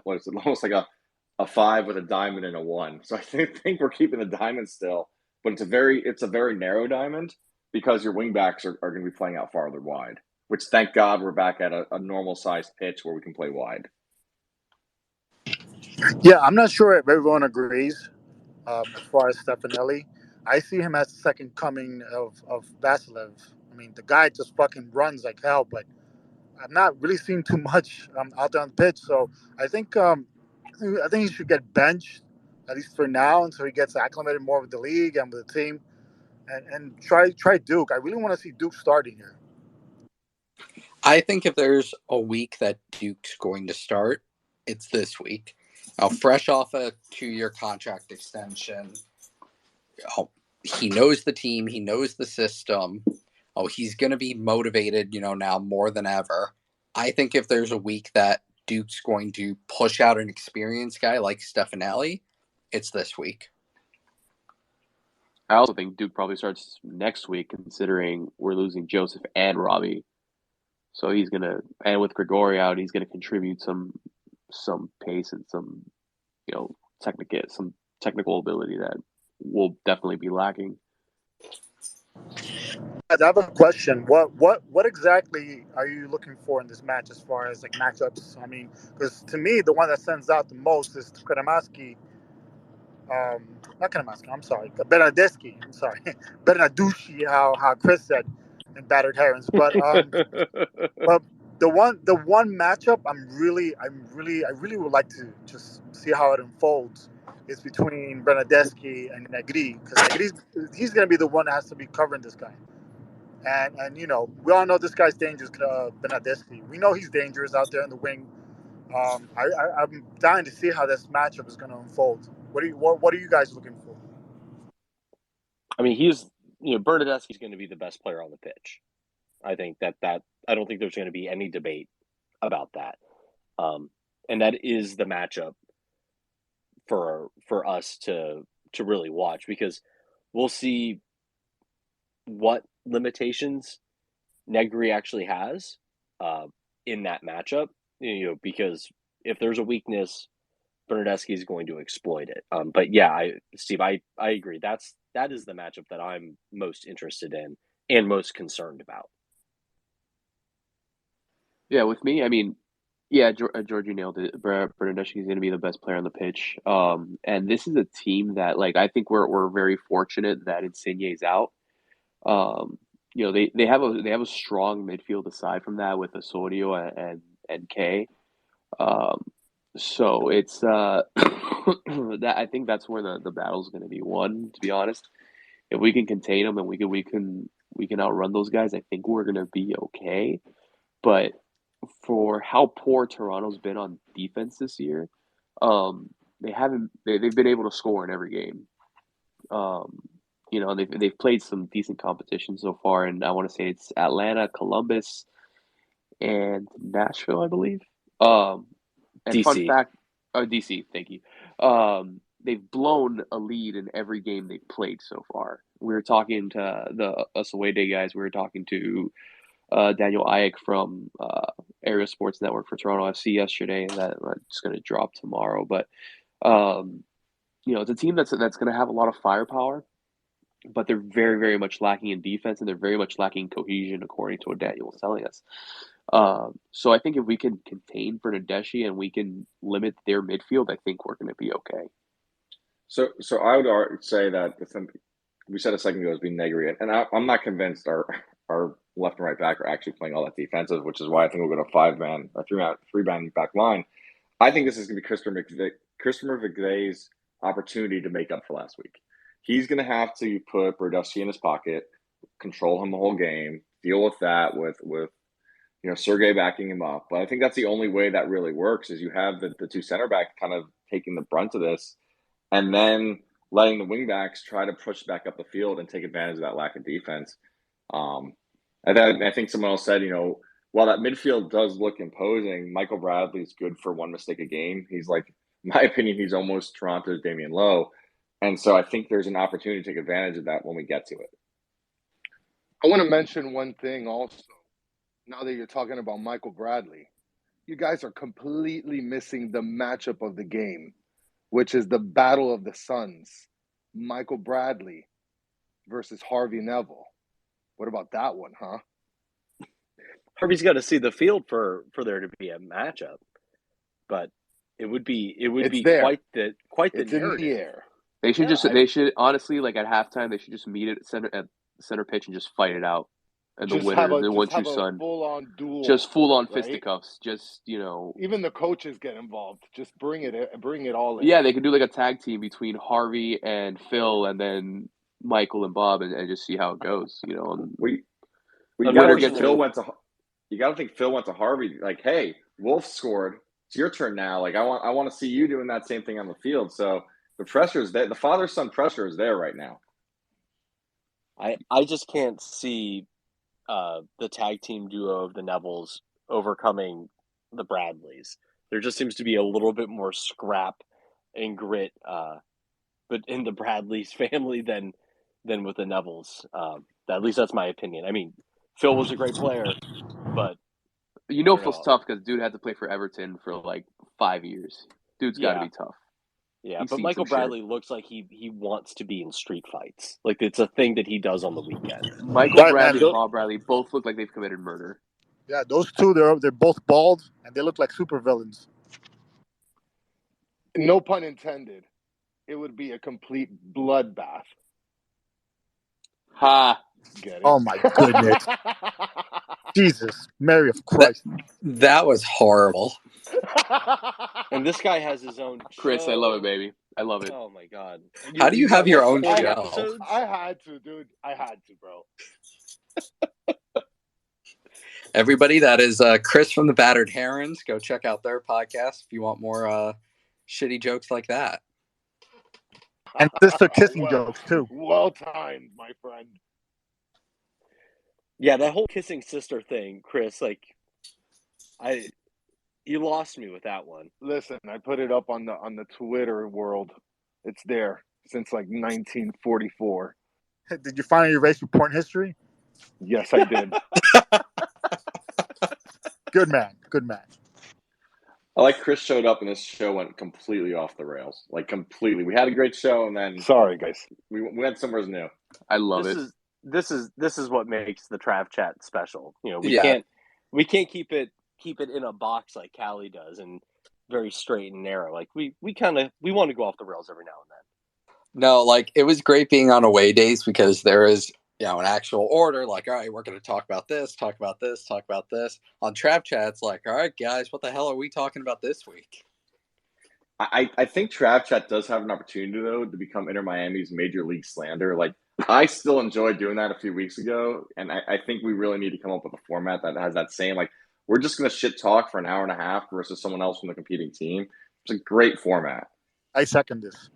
What is it? Almost like a 5 with a diamond and a 1. So I think we're keeping the diamond still, but it's a very narrow diamond because your wingbacks are going to be playing out farther wide. Which, thank God, we're back at a normal sized pitch where we can play wide. Yeah, I'm not sure if everyone agrees as far as Stefanelli. I see him as the second coming of Vasilev. I mean, the guy just fucking runs like hell, but I'm not really seeing too much out there on the pitch. So I think he should get benched, at least for now, until he gets acclimated more with the league and with the team. And try Duke. I really want to see Duke starting here. I think if there's a week that Duke's going to start, it's this week. Now, fresh off a 2-year contract extension, he knows the team, he knows the system. He's going to be motivated, now more than ever. I think if there's a week that Duke's going to push out an experienced guy like Stefanelli, it's this week. I also think Duke probably starts next week, considering we're losing Joseph and Robbie. So he's gonna, and with Grigori out, he's gonna contribute some pace and some technical ability that will definitely be lacking. I have a question. What exactly are you looking for in this match as far as like matchups? I mean, because to me, the one that stands out the most is Kramaski. Not Kramaski. I'm sorry, Bernadeschi. I'm sorry, Bernaducci. How Chris said in Battered Herons. But but the one matchup I really would like to just see how it unfolds is between Bernadeschi and Negri, because he's going to be the one that has to be covering this guy. And we all know this guy's dangerous, Bernadeschi. We know he's dangerous out there in the wing. I'm dying to see how this matchup is going to unfold. What are you guys looking for? I mean, Bernadeschi's going to be the best player on the pitch. I think that I don't think there's going to be any debate about that. And that is the matchup for us to really watch, because we'll see what limitations Negri actually has in that matchup. Because if there's a weakness, Bernadeschi is going to exploit it. But yeah, Steve, I agree. That is the matchup that I'm most interested in and most concerned about. Yeah, with me, I mean, yeah, Georgie nailed it. Bernadeschi is going to be the best player on the pitch. And this is a team that, like, I think we're very fortunate that Insigne's out. They have a strong midfield aside from that with Osorio and Kay. So it's that I think that's where the battle's going to be won. To be honest, if we can contain them and we can outrun those guys, I think we're going to be okay. But for how poor Toronto's been on defense this year, they've been able to score in every game. They've played some decent competition so far, and I want to say it's Atlanta, Columbus, and Nashville, I believe. And DC. fun fact, DC, thank you. They've blown a lead in every game they've played so far. We were talking to us away day guys. We were talking to Daniel Ayek from Area Sports Network for Toronto FC yesterday, and that's going to drop tomorrow. But it's a team that's going to have a lot of firepower, but they're very, very much lacking in defense, and they're very much lacking cohesion, according to what Daniel was telling us. So I think if we can contain Bernardeschi and we can limit their midfield, I think we're going to be okay. So I would say that the thing we said a second ago is being Negri, and I'm not convinced our left and right back are actually playing all that defensive, which is why I think we'll go to a three-man back line. I think this is going to be Christopher McVeigh's opportunity to make up for last week. He's going to have to put Bernardeschi in his pocket, control him the whole game, deal with that with Sergei backing him up. But I think that's the only way that really works is you have the two center backs kind of taking the brunt of this, and then letting the wing backs try to push back up the field and take advantage of that lack of defense. I think someone else said, while that midfield does look imposing, Michael Bradley's good for one mistake a game. He's like, in my opinion, he's almost Toronto's Damian Lowe. And so I think there's an opportunity to take advantage of that when we get to it. I want to mention one thing also. Now that you're talking about Michael Bradley, you guys are completely missing the matchup of the game, which is the Battle of the Sons. Michael Bradley versus Harvey Neville. What about that one, huh? Harvey's got to see the field for there to be a matchup, but it would be quite the it's narrative. In the air. They should honestly, like at halftime, they should just meet at center pitch and just fight it out. And the winner, the 1-2 son, full-on duel, just full-on right? fisticuffs. Just even the coaches get involved. Just bring it all in. Yeah, they could do like a tag team between Harvey and Phil, and then Michael and Bob, and just see how it goes. You got to think Phil went to Harvey like, "Hey, Wolf scored. It's your turn now. Like, I want to see you doing that same thing on the field." So the pressure is there. The father-son pressure is there right now. I just can't see the tag team duo of the Nevilles overcoming the Bradleys. There just seems to be a little bit more scrap and grit, but in the Bradleys family than with the Nevilles. At least that's my opinion. I mean, Phil was a great player, but Phil's tough because dude had to play for Everton for like 5 years. Dude's got to be tough. Yeah, but Michael Bradley looks like he wants to be in street fights. Like it's a thing that he does on the weekend. Michael Bradley and Bob Bradley both look like they've committed murder. Yeah, those two, they're both bald, and they look like supervillains. No pun intended. It would be a complete bloodbath. Ha! Get it? Oh, my goodness. Jesus, Mary of Christ. That was horrible. And this guy has his own Chris, show. I love it, baby. I love it. Oh, my God. How do you have your own show? I had to, dude. I had to, bro. Everybody, that is Chris from the Battered Herons. Go check out their podcast if you want more shitty jokes like that. And sister kissing jokes, too. Well timed, my friend. Yeah, that whole kissing sister thing, Chris, you lost me with that one. Listen, I put it up on the Twitter world. It's there since like 1944. Did you finally erase your porn history? Yes, I did. Good man. I like Chris showed up and this show went completely off the rails. Like completely. We had a great show and then sorry guys. We went somewhere new. I love it. This is what makes the Trav Chat special. We can't keep it in a box like Callie does and very straight and narrow. Like we want to go off the rails every now and then. No, like it was great being on away days because there is an actual order. Like, all right, we're going to talk about this, talk about this, talk about this. On Trav Chat, it's like, all right, guys, what the hell are we talking about this week? I think Trav Chat does have an opportunity though to become Inter Miami's major league slander. Like I still enjoyed doing that a few weeks ago, and I think we really need to come up with a format that has that same like we're just going to shit talk for an hour and a half versus someone else from the competing team. It's a great format. I second this.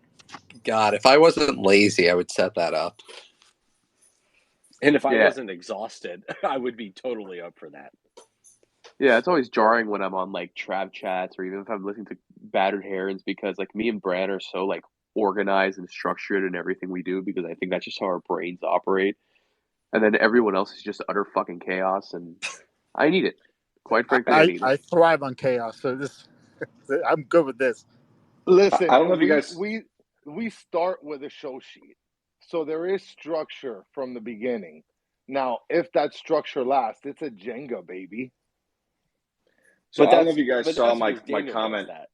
God, if I wasn't lazy, I would set that up. And if I wasn't exhausted, I would be totally up for that. Yeah, it's always jarring when I'm on like Trav chats or even if I'm listening to Battered Herons because like me and Brad are so like organized and structured in everything we do because I think that's just how our brains operate. And then everyone else is just utter fucking chaos and I need it. Quite frankly, I need it. I thrive on chaos, so this I'm good with this. Listen, I don't know if you guys. we start with a show sheet, so there is structure from the beginning. Now, if that structure lasts, it's a Jenga, baby. So But I don't know that's if you guys but saw that's my because Daniel does comment. that.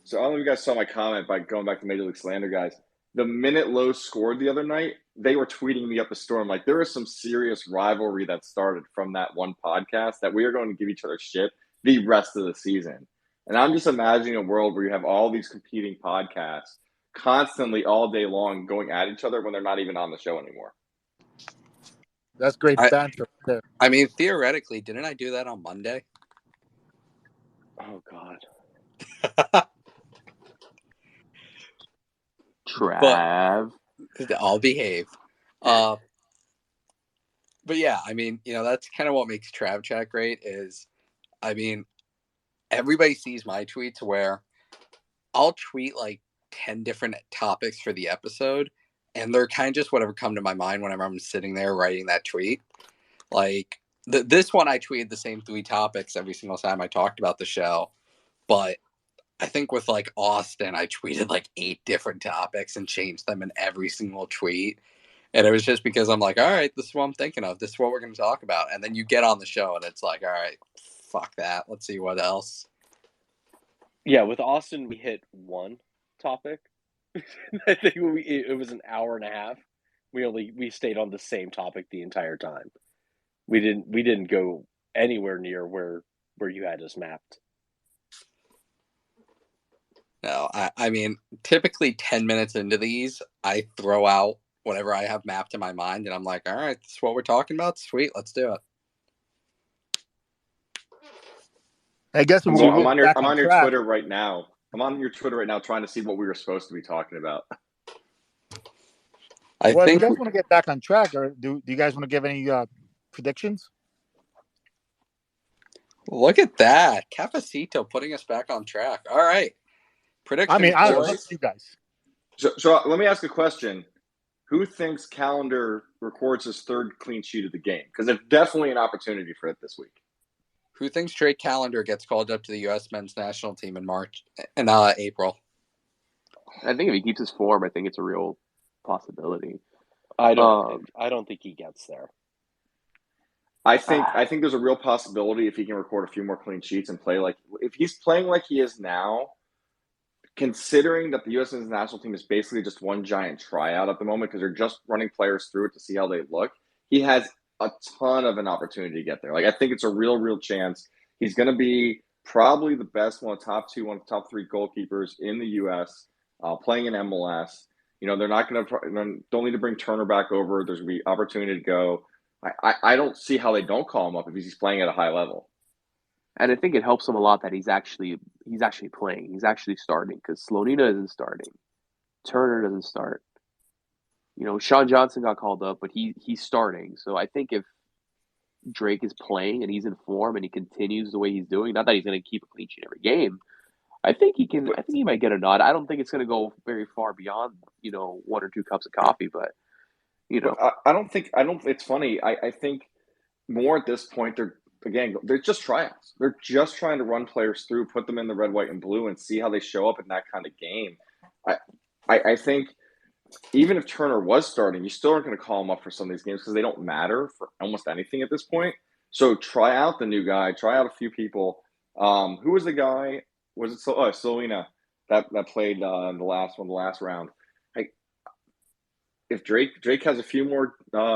So I don't know if you guys saw my comment by going back to Major League Slander, guys. The minute Lowe's scored the other night, they were tweeting me up a storm. Like there was some serious rivalry that started from that one podcast that we are going to give each other shit the rest of the season. And I'm just imagining a world where you have all these competing podcasts constantly all day long going at each other when they're not even on the show anymore. That's great I- banter there. I mean, theoretically, didn't I do that on Monday? Oh God. But Trav. I'll behave. But yeah, I mean, that's kind of what makes Trav Chat great is, I mean, everybody sees my tweets where I'll tweet like 10 different topics for the episode, and they're kind of just whatever come to my mind whenever I'm sitting there writing that tweet. Like this one, I tweeted the same 3 topics every single time I talked about the show, but I think with like Austin, I tweeted like 8 different topics and changed them in every single tweet. And it was just because I'm like, all right, this is what I'm thinking of. This is what we're going to talk about. And then you get on the show and it's like, all right, fuck that. Let's see what else. Yeah, with Austin, we hit one topic. I think it was an hour and a half. We stayed on the same topic the entire time. We didn't go anywhere near where you had us mapped. No, I mean, typically 10 minutes into these, I throw out whatever I have mapped in my mind, and I'm like, all right, this is what we're talking about. Sweet, let's do it. I guess I'm we'll on get your back I'm on on your track. Twitter right now. I'm on your Twitter right now trying to see what we were supposed to be talking about. I Well, if you think. guys want to get back on track, or do you guys want to give any predictions? Look at that. Capacito putting us back on track. All right. Predictions, I mean, I don't know, boys. you guys. So let me ask a question. Who thinks Calendar records his 3rd clean sheet of the game? Because there's definitely an opportunity for it this week. Who thinks Drake Callender gets called up to the U.S. men's national team in April? I think if he keeps his form, I think it's a real possibility. I don't think he gets there. I think there's a real possibility if he can record a few more clean sheets and play like if he's playing like he is now, considering that the U.S. men's national team is basically just one giant tryout at the moment because they're just running players through it to see how they look. He has a ton of an opportunity to get there. Like I think it's a real chance. He's going to be probably the best one of the top 3 goalkeepers in the U.S. Playing in MLS. They're not going to don't need to bring Turner back over. There's going to be opportunity to go. I don't see how they don't call him up if he's playing at a high level. And I think it helps him a lot that he's actually playing. He's actually starting because Slonina isn't starting. Turner doesn't start. Sean Johnson got called up, but he's starting. So I think if Drake is playing and he's in form and he continues the way he's doing, not that he's going to keep a clean sheet every game, I think he can. I think he might get a nod. I don't think it's going to go very far beyond 1 or 2 cups of coffee, but I don't think. It's funny. I think more at this point they're just tryouts. They're just trying to run players through, put them in the red, white, and blue, and see how they show up in that kind of game. I think even if Turner was starting, you still aren't going to call him up for some of these games because they don't matter for almost anything at this point. So try out the new guy, try out a few people. Who was the guy? Was it Solina that played in the last round? If Drake has a few more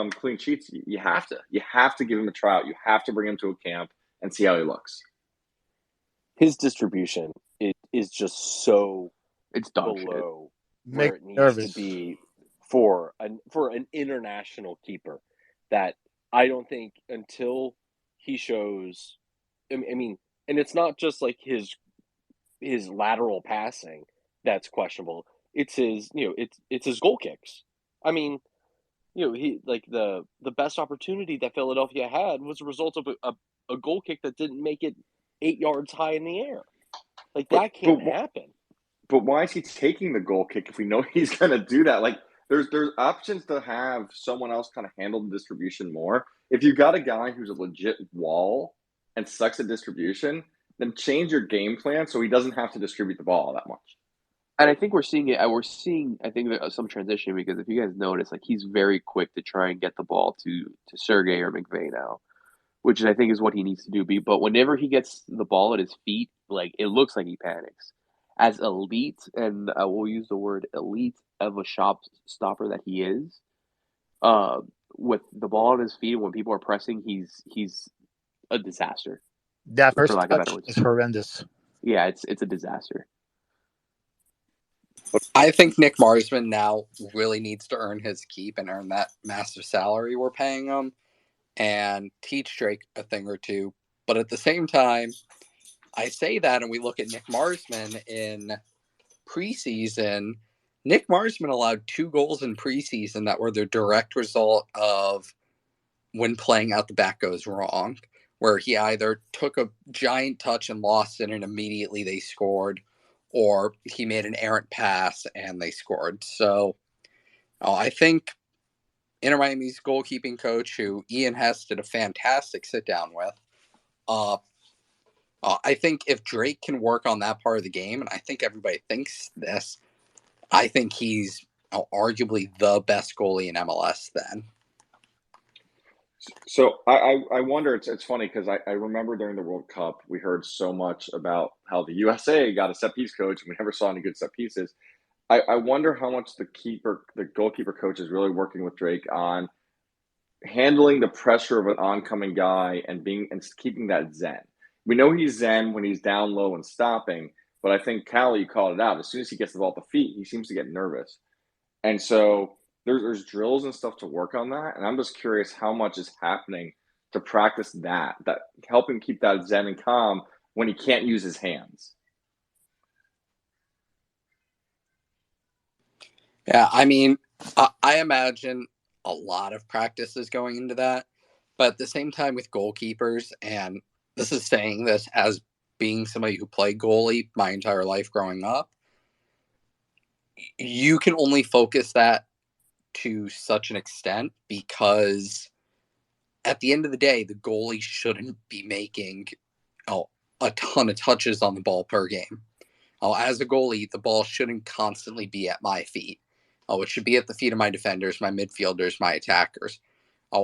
clean sheets, you have to give him a tryout. You have to bring him to a camp and see how he looks. His distribution is just so it's dog below shit. Where it needs to be for an international keeper. That I don't think until he shows. I mean, and it's not just like his lateral passing that's questionable. It's his it's his goal kicks. I mean, he like the best opportunity that Philadelphia had was a result of a goal kick that didn't make it 8 yards high in the air. Like, But that can't happen. But why is he taking the goal kick if we know he's going to do that? Like, there's options to have someone else kind of handle the distribution more. If you've got a guy who's a legit wall and sucks at distribution, then change your game plan so he doesn't have to distribute the ball that much. And I think we're seeing it. We're seeing, I think, some transition, because if you guys notice, like, he's very quick to try and get the ball to Sergey or McVay now, which I think is what he needs to do. But whenever he gets the ball at his feet, like, it looks like he panics. As elite, and I will use the word elite, of a shop stopper that he is, with the ball at his feet, when people are pressing, he's a disaster. That For first lack of better touch words. is horrendous. Yeah, it's a disaster. I think Nick Marsman now really needs to earn his keep and earn that massive salary we're paying him and teach Drake a thing or two. But at the same time, I say that and we look at Nick Marsman in preseason. Nick Marsman allowed 2 goals in preseason that were the direct result of when playing out the back goes wrong, where he either took a giant touch and lost it and immediately they scored, or he made an errant pass and they scored. So I think Inter Miami's goalkeeping coach, who Ian Hess did a fantastic sit down with, I think if Drake can work on that part of the game, and I think everybody thinks this, I think he's arguably the best goalie in MLS then. So I wonder, it's funny because I remember during the World Cup, we heard so much about how the USA got a set piece coach and we never saw any good set pieces. I wonder how much the goalkeeper coach is really working with Drake on handling the pressure of an oncoming guy and keeping that zen. We know he's zen when he's down low and stopping, but I think Callie, you called it out. As soon as he gets the ball at the feet, he seems to get nervous. And so there's drills and stuff to work on that. And I'm just curious how much is happening to practice that help him keep that zen and calm when he can't use his hands. Yeah, I mean, I imagine a lot of practice is going into that. But at the same time with goalkeepers, and this is saying this as being somebody who played goalie my entire life growing up, you can only focus that to such an extent because at the end of the day, the goalie shouldn't be making a ton of touches on the ball per game. As a goalie, the ball shouldn't constantly be at my feet. It should be at the feet of my defenders, my midfielders, my attackers.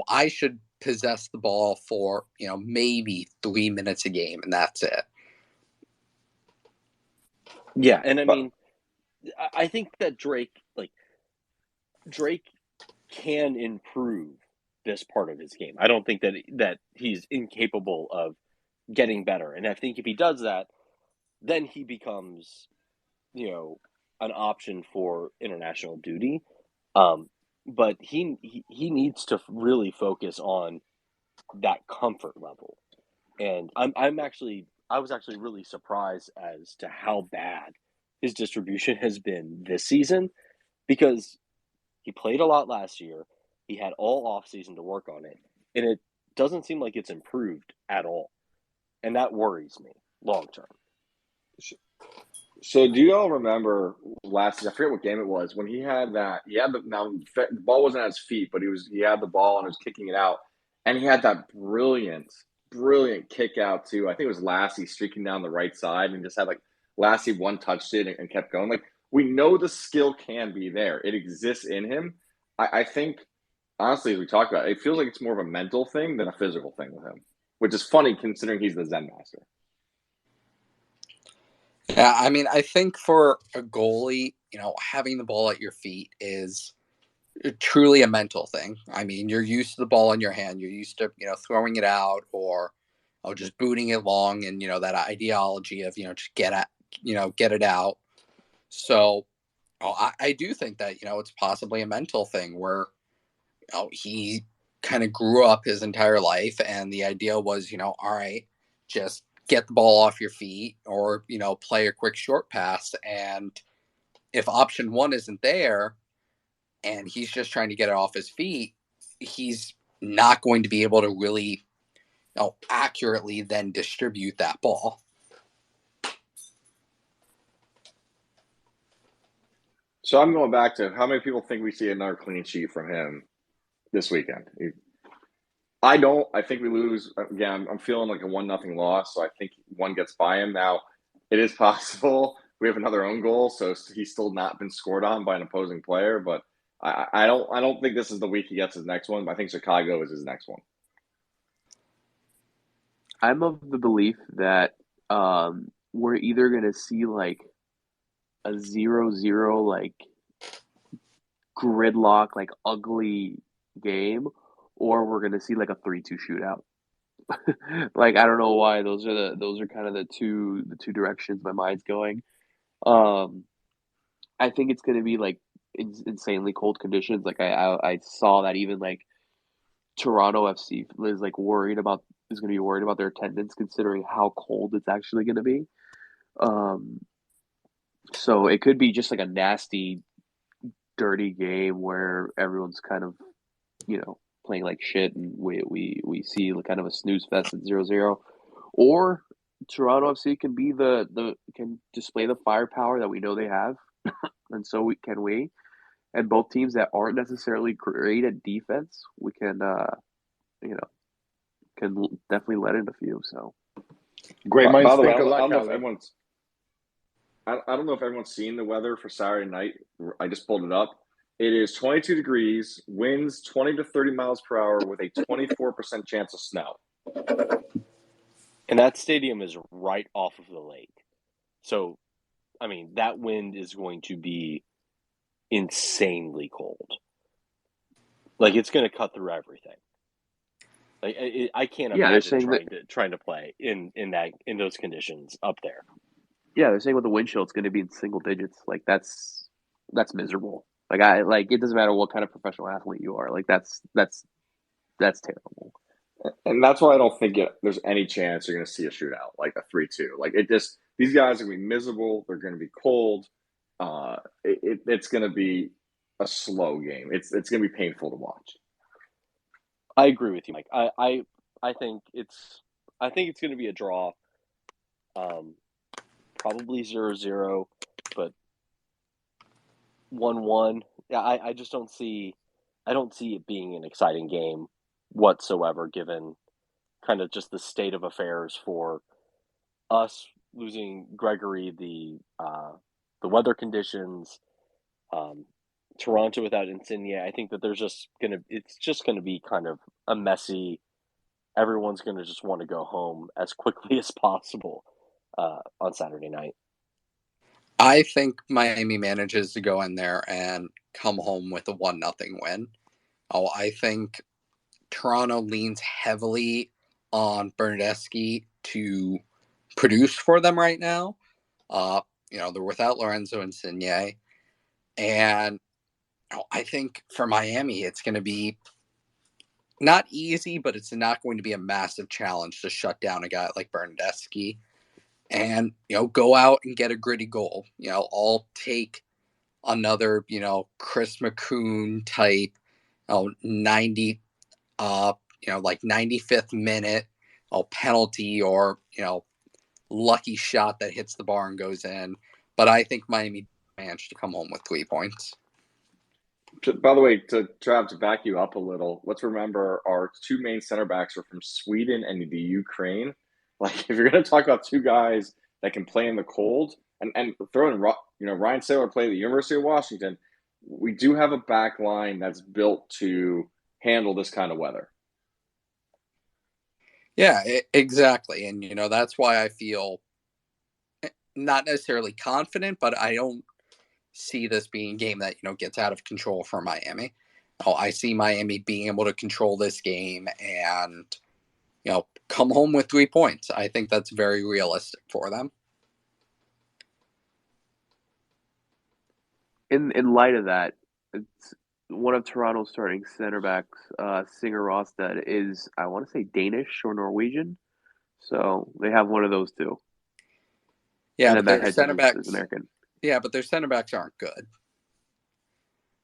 I should possess the ball for, maybe 3 minutes a game, and that's it. Yeah, and I mean, I think that Drake can improve this part of his game. I don't think that he's incapable of getting better. And I think if he does that, then he becomes, an option for international duty. But he needs to really focus on that comfort level. And I was actually really surprised as to how bad his distribution has been this season, because he played a lot last year. He had all off season to work on it, and it doesn't seem like it's improved at all. And that worries me long term. So do you all remember last season, I forget what game it was, when he had the ball wasn't at his feet, but he had the ball and he was kicking it out. And he had that brilliant kick out to, I think it was Lassie streaking down the right side, and just had Lassie one-touched it and kept going. We know the skill can be there. It exists in him. I think, honestly, as we talk about it, it feels like it's more of a mental thing than a physical thing with him, which is funny considering he's the Zen master. Yeah, I mean, I think for a goalie, having the ball at your feet is truly a mental thing. I mean, you're used to the ball in your hand. You're used to, throwing it out or just booting it long, and, that ideology of, just get it out. So I do think that, it's possibly a mental thing where, he kind of grew up his entire life and the idea was, all right, just get the ball off your feet or, play a quick short pass. And if option one isn't there and he's just trying to get it off his feet, he's not going to be able to really accurately then distribute that ball. So I'm going back to how many people think we see another clean sheet from him this weekend? I don't. I think we lose. Again, I'm feeling like a 1-0 loss, so I think one gets by him. Now, it is possible we have another own goal, so he's still not been scored on by an opposing player. But I don't think this is the week he gets his next one. I think Chicago is his next one. I'm of the belief that we're either going to see like a 0-0 like gridlock like ugly game, or we're going to see like a 3-2 shootout. Like I don't know why those are kind of the two directions my mind's going. I think it's going to be like insanely cold conditions. Like I saw that even like Toronto FC is going to be worried about their attendance considering how cold it's actually going to be. So it could be just like a nasty, dirty game where everyone's kind of, playing like shit, and we see kind of a snooze fest at 0-0, or Toronto FC can be can display the firepower that we know they have, and so can we. And both teams that aren't necessarily great at defense, we can can definitely let in a few. So Great minds By the way, think I alike, don't know if Alec. everyone's. I don't know if everyone's seen the weather for Saturday night. I just pulled it up. It is 22 degrees, winds 20 to 30 miles per hour with a 24% chance of snow. And that stadium is right off of the lake. So, I mean, that wind is going to be insanely cold. Like, it's going to cut through everything. Like, I can't imagine trying to play in those conditions up there. Yeah, they're saying with the wind chill, it's going to be in single digits. Like that's miserable. Like it doesn't matter what kind of professional athlete you are. Like that's terrible. And that's why I don't think there's any chance you're going to see a shootout, like a 3-2. Like these guys are going to be miserable. They're going to be cold. It's going to be a slow game. It's going to be painful to watch. I agree with you, Mike. I think it's going to be a draw. Probably 0-0, but 1-1. Yeah, I just don't see it being an exciting game whatsoever, given kind of just the state of affairs for us losing Gregory, the weather conditions, Toronto without Insigne. I think that it's just gonna be kind of a messy. Everyone's gonna just want to go home as quickly as possible on Saturday night. I think Miami manages to go in there and come home with a 1-0 win. I think Toronto leans heavily on Bernardeschi to produce for them right now. They're without Lorenzo Insigne. And I think for Miami, it's going to be not easy, but it's not going to be a massive challenge to shut down a guy like Bernardeschi and, go out and get a gritty goal. I'll take another, Chris McCoon type, 90, like 95th minute, penalty or, lucky shot that hits the bar and goes in. But I think Miami managed to come home with 3 points. By the way, Trav, to back you up a little, let's remember our two main center backs are from Sweden and the Ukraine. Like, if you're going to talk about two guys that can play in the cold, and throw in, Ryan Saylor played at the University of Washington, we do have a back line that's built to handle this kind of weather. Yeah, exactly. And, that's why I feel not necessarily confident, but I don't see this being a game that, gets out of control for Miami. I see Miami being able to control this game and, come home with 3 points. I think that's very realistic for them. In light of that, it's one of Toronto's starting center backs, Singer Rosted, is, I want to say, Danish or Norwegian. So they have one of those two. Yeah, but their center backs is American. Yeah, but their center backs aren't good.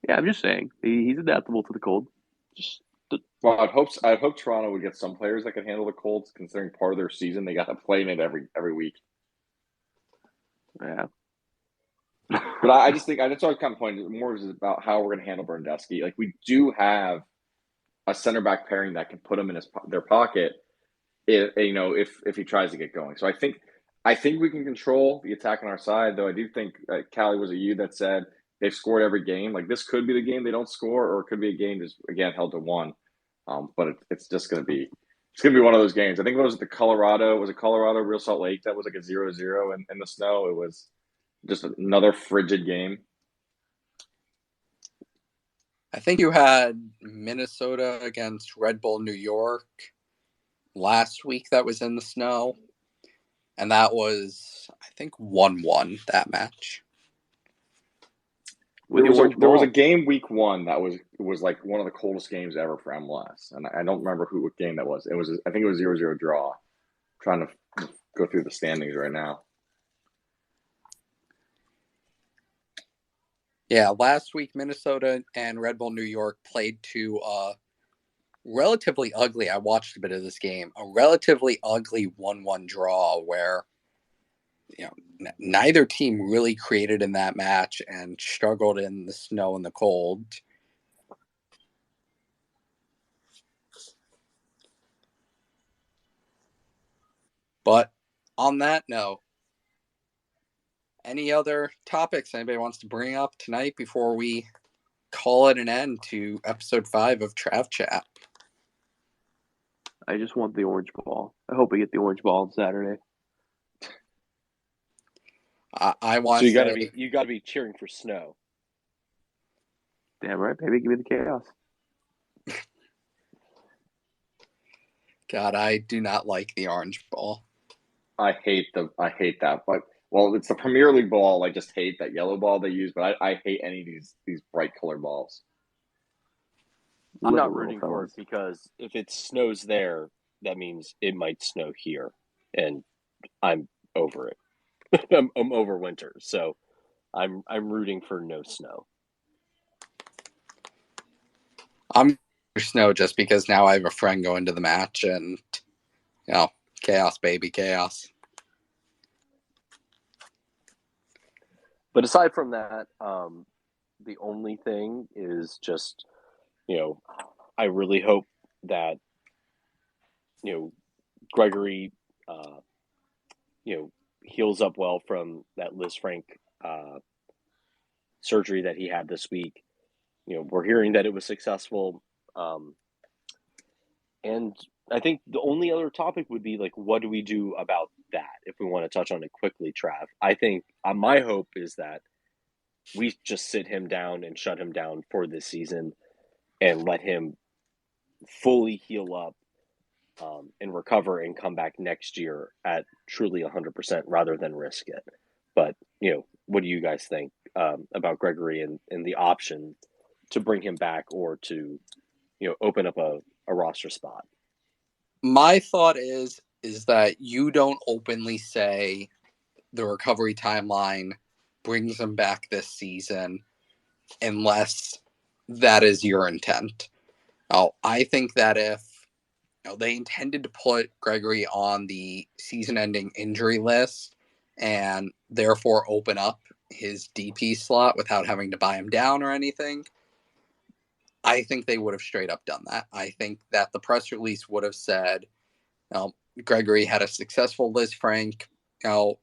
Yeah, I'm just saying he's adaptable to the cold. Just Well, I'd hope Toronto would get some players that can handle the cold, considering part of their season they got to play in it every week. Yeah. But I just think that's what I kind of pointed more is about how we're going to handle Berndeski. Like we do have a center back pairing that can put him in their pocket, if he tries to get going. So I think we can control the attack on our side. Though I do think Callie, was it you that said they've scored every game? Like this could be the game they don't score, or it could be a game just again held to one. But it's just going to be one of those games. I think it was Colorado Real Salt Lake that was like a 0-0 in the snow. It was just another frigid game. I think you had Minnesota against Red Bull New York last week that was in the snow. And that was, I think, 1-1, that match. With There was a game week 1 that was like one of the coldest games ever for MLS. And I don't remember what game that was. I think it was 0-0 draw. I'm trying to go through the standings right now. Yeah, last week Minnesota and Red Bull New York played to relatively ugly. I watched a bit of this game. A relatively ugly 1-1 draw where neither team really created in that match and struggled in the snow and the cold. But on that note, any other topics anybody wants to bring up tonight before we call it an end to episode 5 of Trav Chat? I just want the orange ball. I hope we get the orange ball on Saturday. I want. So you gotta be cheering for snow. Damn right, baby. Give me the chaos. God, I do not like the orange ball. I hate that. But well, it's the Premier League ball. I just hate that yellow ball they use. But I hate any of these bright colored balls. I'm not rooting for it because if it snows there, that means it might snow here, and I'm over it. I'm over winter, so I'm rooting for no snow. I'm for snow just because now I have a friend going to the match, and chaos, baby, chaos. But aside from that, the only thing is just, I really hope that, Gregory, heals up well from that Liz Frank surgery that he had this week. We're hearing that it was successful. And I think the only other topic would be like, what do we do about that? If we want to touch on it quickly, Trav, I think my hope is that we just sit him down and shut him down for this season and let him fully heal up and recover and come back next year at truly 100% rather than risk it. But, what do you guys think about Gregory and the option to bring him back or to, open up a roster spot? My thought is that you don't openly say the recovery timeline brings him back this season unless that is your intent. Now, I think that if they intended to put Gregory on the season-ending injury list and therefore open up his DP slot without having to buy him down or anything, I think they would have straight up done that. I think that the press release would have said, Gregory had a successful Liz Frank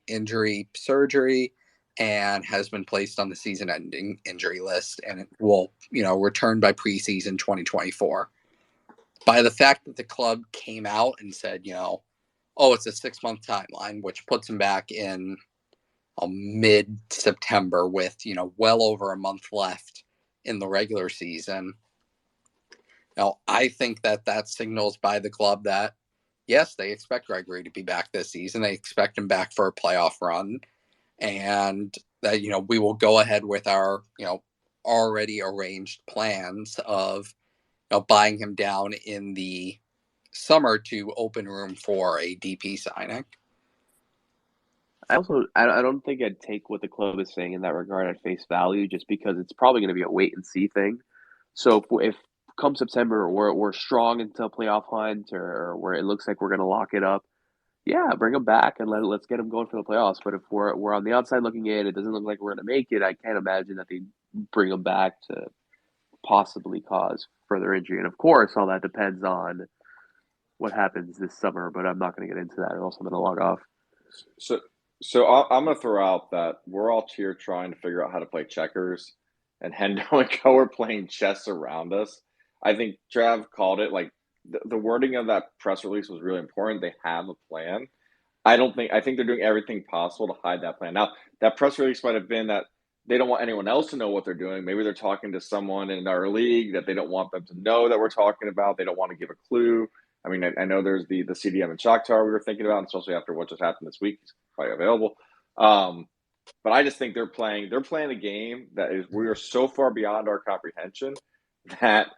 injury surgery and has been placed on the season-ending injury list, and it will, return by preseason 2024. By the fact that the club came out and said, it's a 6-month timeline, which puts him back in mid-September with, well over a month left in the regular season. I think that signals by the club that, yes, they expect Gregory to be back this season. They expect him back for a playoff run. And that, we will go ahead with our, already arranged plans of buying him down in the summer to open room for a DP signing. I don't think I'd take what the club is saying in that regard at face value, just because it's probably going to be a wait and see thing. So if come September, we're strong into a playoff hunt, or where it looks like we're going to lock it up, yeah, bring them back and let's get them going for the playoffs. But if we're on the outside looking in, it doesn't look like we're going to make it. I can't imagine that they bring them back to possibly cause further injury. And of course, all that depends on what happens this summer. But I'm not going to get into that, or else I'm going to log off. I'm going to throw out that we're all here trying to figure out how to play checkers, and Hendo and Co are playing chess around us. I think Trav called it, like, the wording of that press release was really important. They have a plan. I think they're doing everything possible to hide that plan. Now, that press release might have been that they don't want anyone else to know what they're doing. Maybe they're talking to someone in our league that they don't want them to know that we're talking about. They don't want to give a clue. I mean, I know there's the CDM and Shakhtar we were thinking about, especially after what just happened this week. He's probably available. But I just think they're playing a game that is, we are so far beyond our comprehension that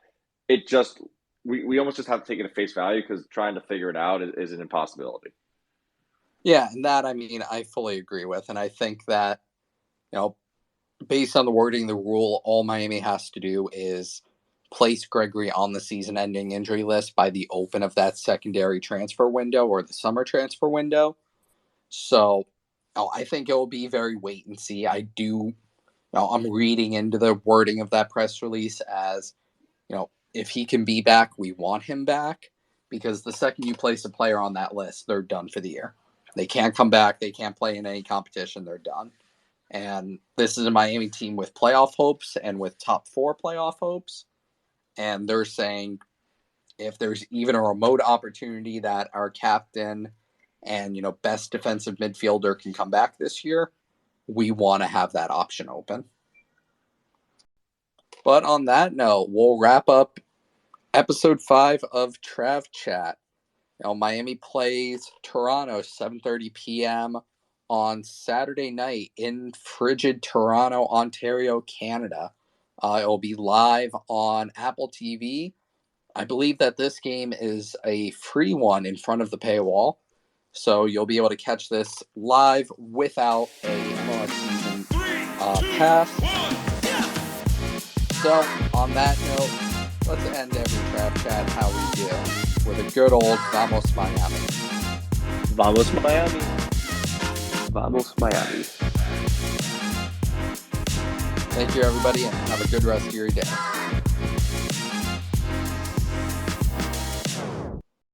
it just, we almost just have to take it at face value, because trying to figure it out is an impossibility. Yeah, and that, I mean, I fully agree with. And I think that, based on the wording of the rule, all Miami has to do is place Gregory on the season-ending injury list by the open of that secondary transfer window or the summer transfer window. So I think it will be very wait and see. I'm reading into the wording of that press release as, if he can be back, we want him back, because the second you place a player on that list, they're done for the year. They can't come back. They can't play in any competition. They're done. And this is a Miami team with playoff hopes and with top 4 playoff hopes. And they're saying if there's even a remote opportunity that our captain and, best defensive midfielder can come back this year, we want to have that option open. But on that note, we'll wrap up episode 5 of Trav Chat. Miami plays Toronto 7:30 p.m. on Saturday night in frigid Toronto, Ontario, Canada. It will be live on Apple TV. I believe that this game is a free one in front of the paywall, so you'll be able to catch this live without a MLS season pass. So, on that note, let's end every Trav Chat how we do, with a good old Vamos Miami. Vamos Miami. Vamos Miami. Thank you, everybody, and have a good rest of your day.